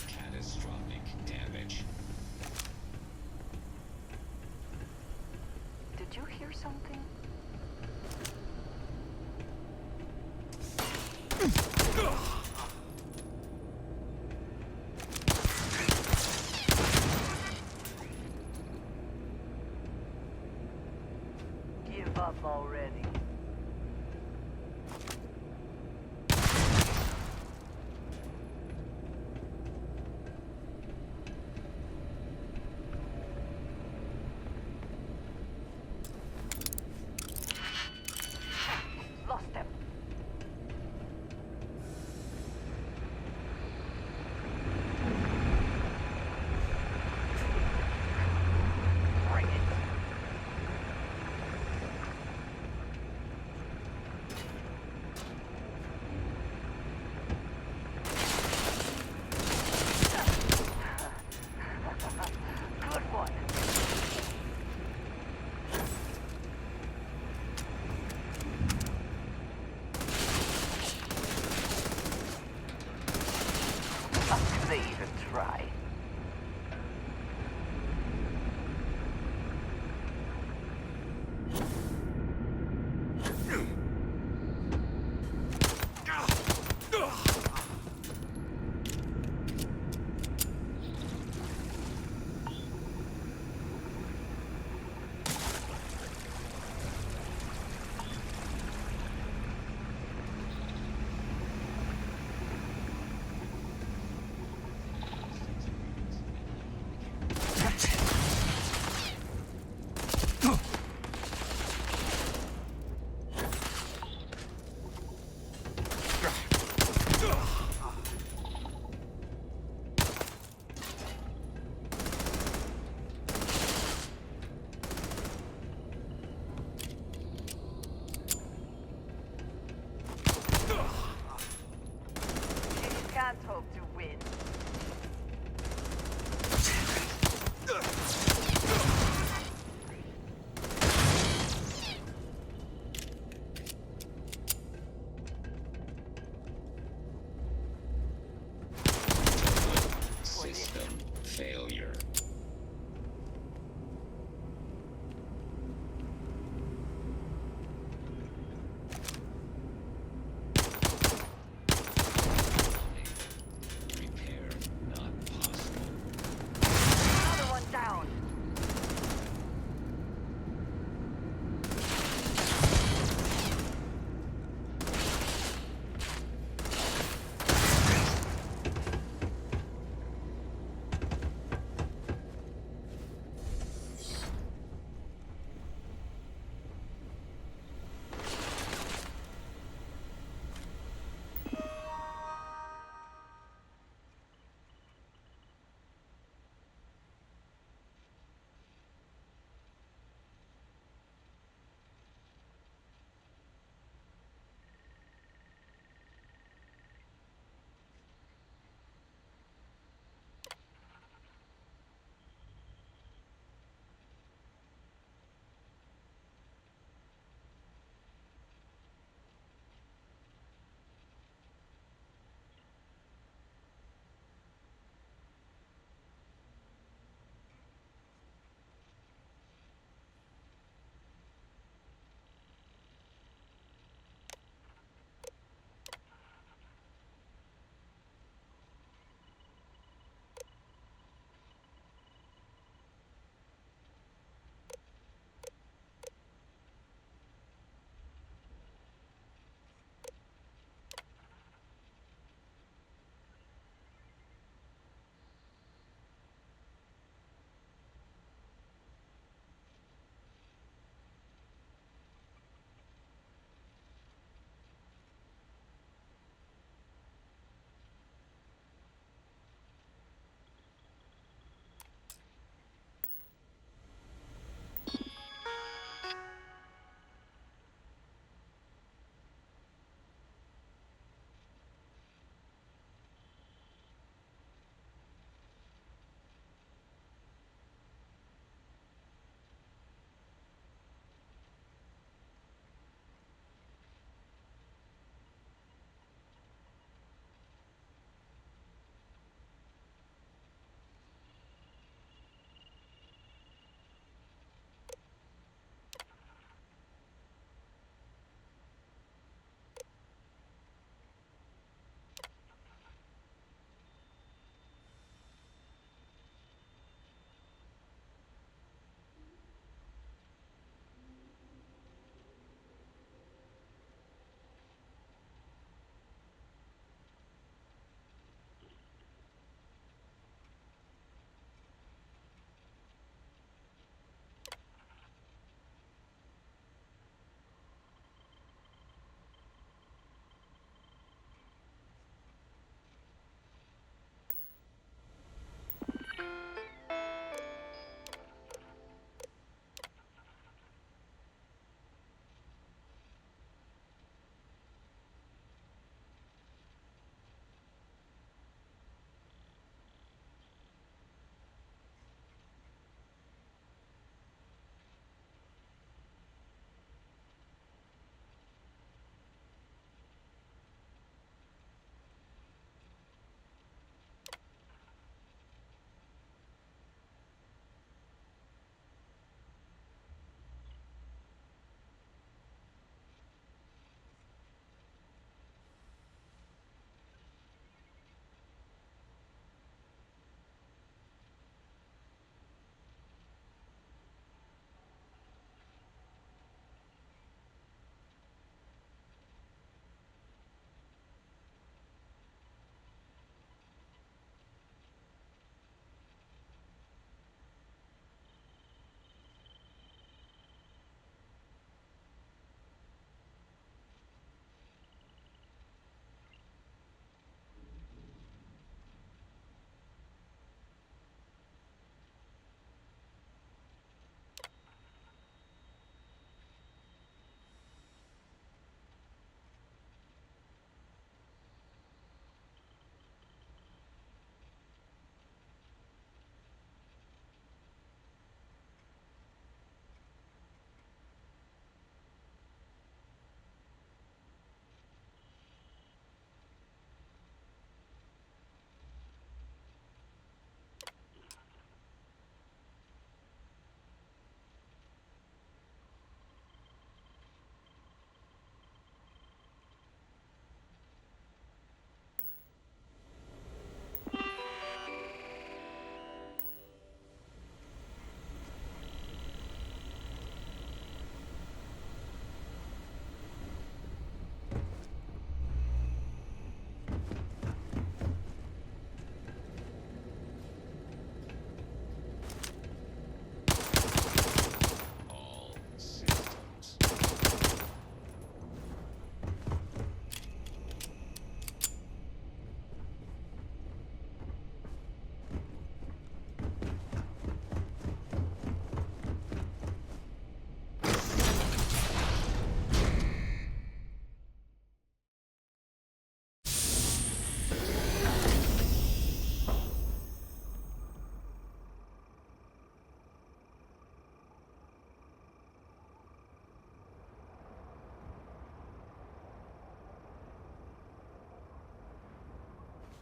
Catastrophic damage. Did you hear something? Give up already. Lost him. Bring it. Good one. Do they even try?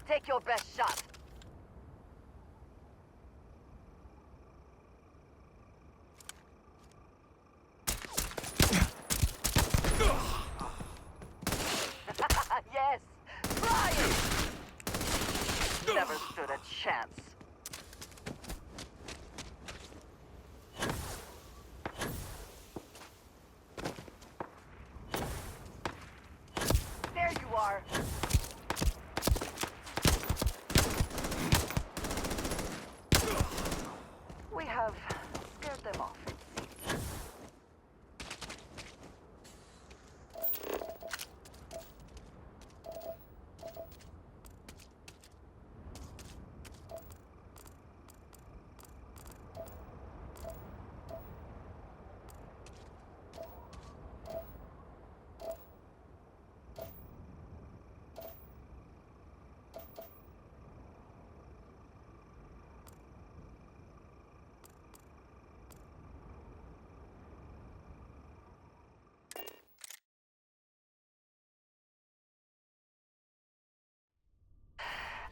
Take your best shot. Yes! Try it! Never stood a chance. There you are! We have scared them off, it seems.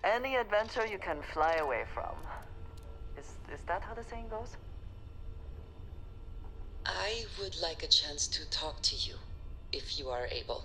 Any adventure you can fly away from. Is that how the saying goes? I would like a chance to talk to you, if you are able.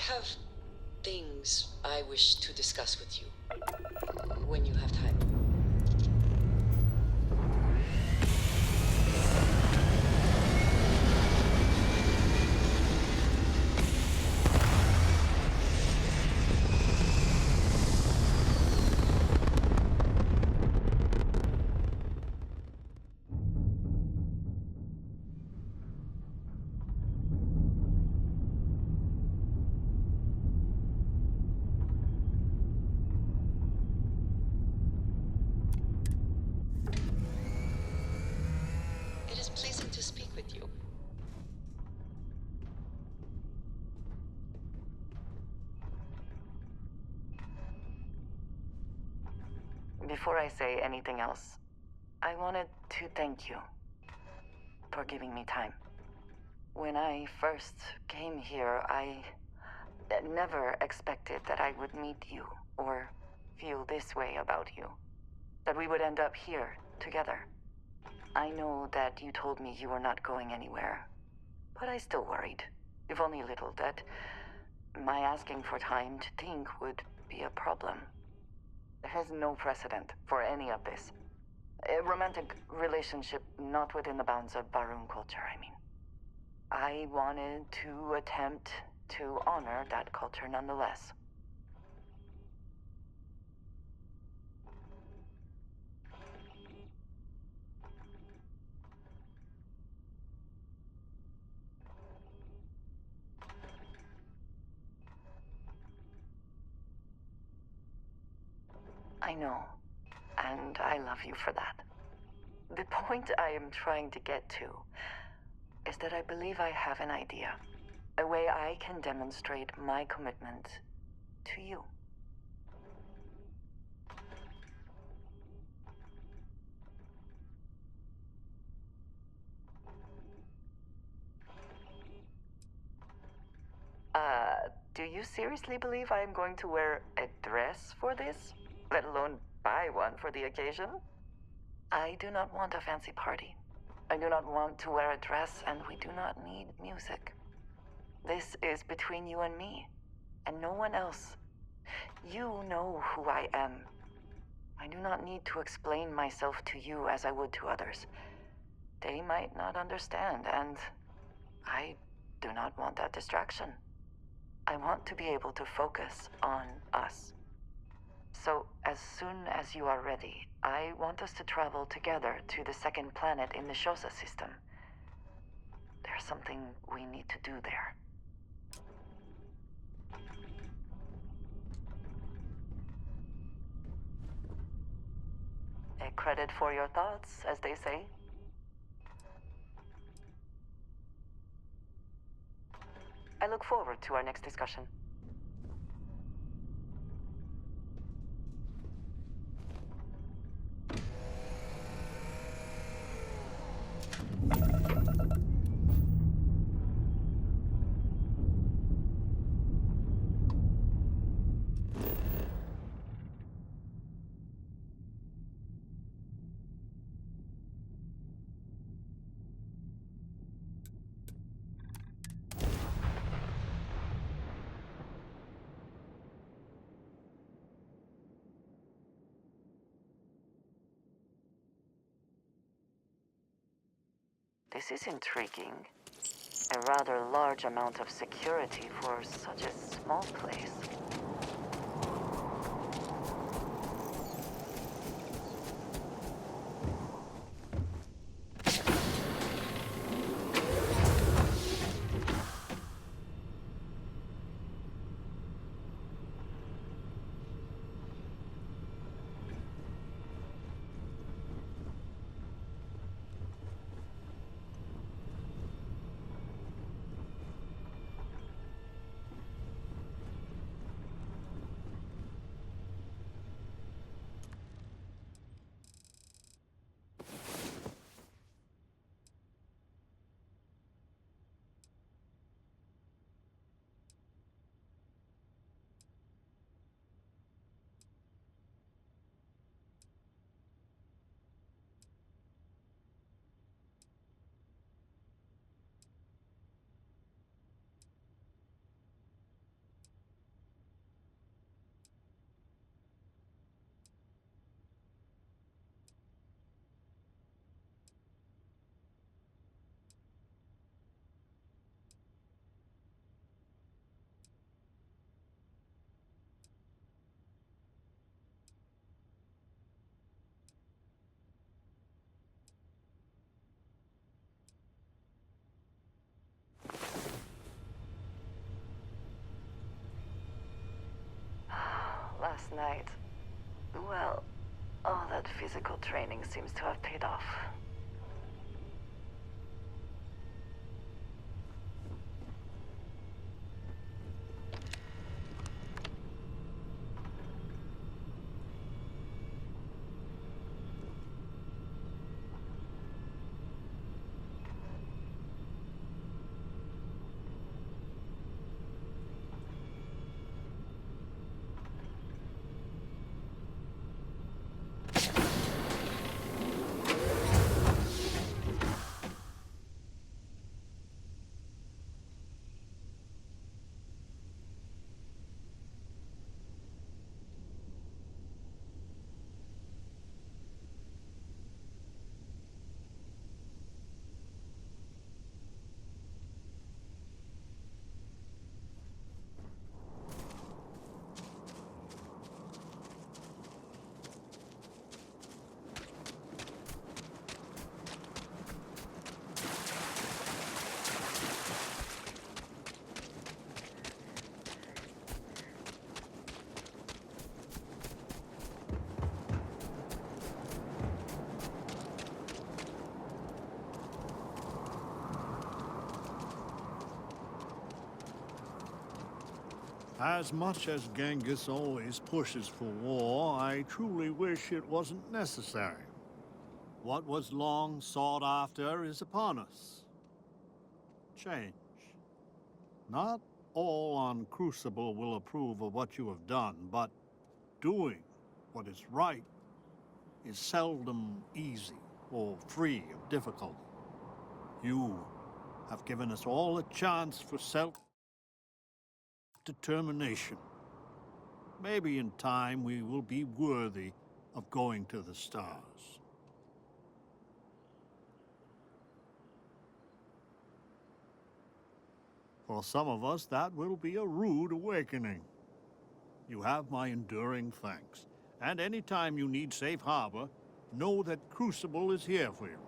have things I wish to discuss with you when you have time. It is pleasing to speak with you. Before I say anything else, I wanted to thank you for giving me time. When I first came here, I never expected that I would meet you or feel this way about you. That we would end up here together. I know that you told me you were not going anywhere, but I still worried, if only a little, that my asking for time to think would be a problem. There is no precedent for any of this. A romantic relationship not within the bounds of Barun culture, I mean. I wanted to attempt to honor that culture nonetheless. I know, and I love you for that. The point I am trying to get to is that I believe I have an idea. A way I can demonstrate my commitment to you. Do you seriously believe I am going to wear a dress for this? Let alone buy one for the occasion? I do not want a fancy party. I do not want to wear a dress, and we do not need music. This is between you and me, and no one else. You know who I am. I do not need to explain myself to you as I would to others. They might not understand, and I do not want that distraction. I want to be able to focus on us. So, as soon as you are ready, I want us to travel together to the second planet in the Shosa system. There's something we need to do there. A credit for your thoughts, as they say. I look forward to our next discussion. This is intriguing. A rather large amount of security for such a small place. night, well, all that physical training seems to have paid off. As much as Genghis always pushes for war, I truly wish it wasn't necessary. What was long sought after is upon us. Change. Not all on Crucible will approve of what you have done, but doing what is right is seldom easy or free of difficulty. You have given us all a chance for self-determination. Maybe in time we will be worthy of going to the stars. For some of us, that will be a rude awakening. You have my enduring thanks. And anytime you need safe harbor, know that Crucible is here for you.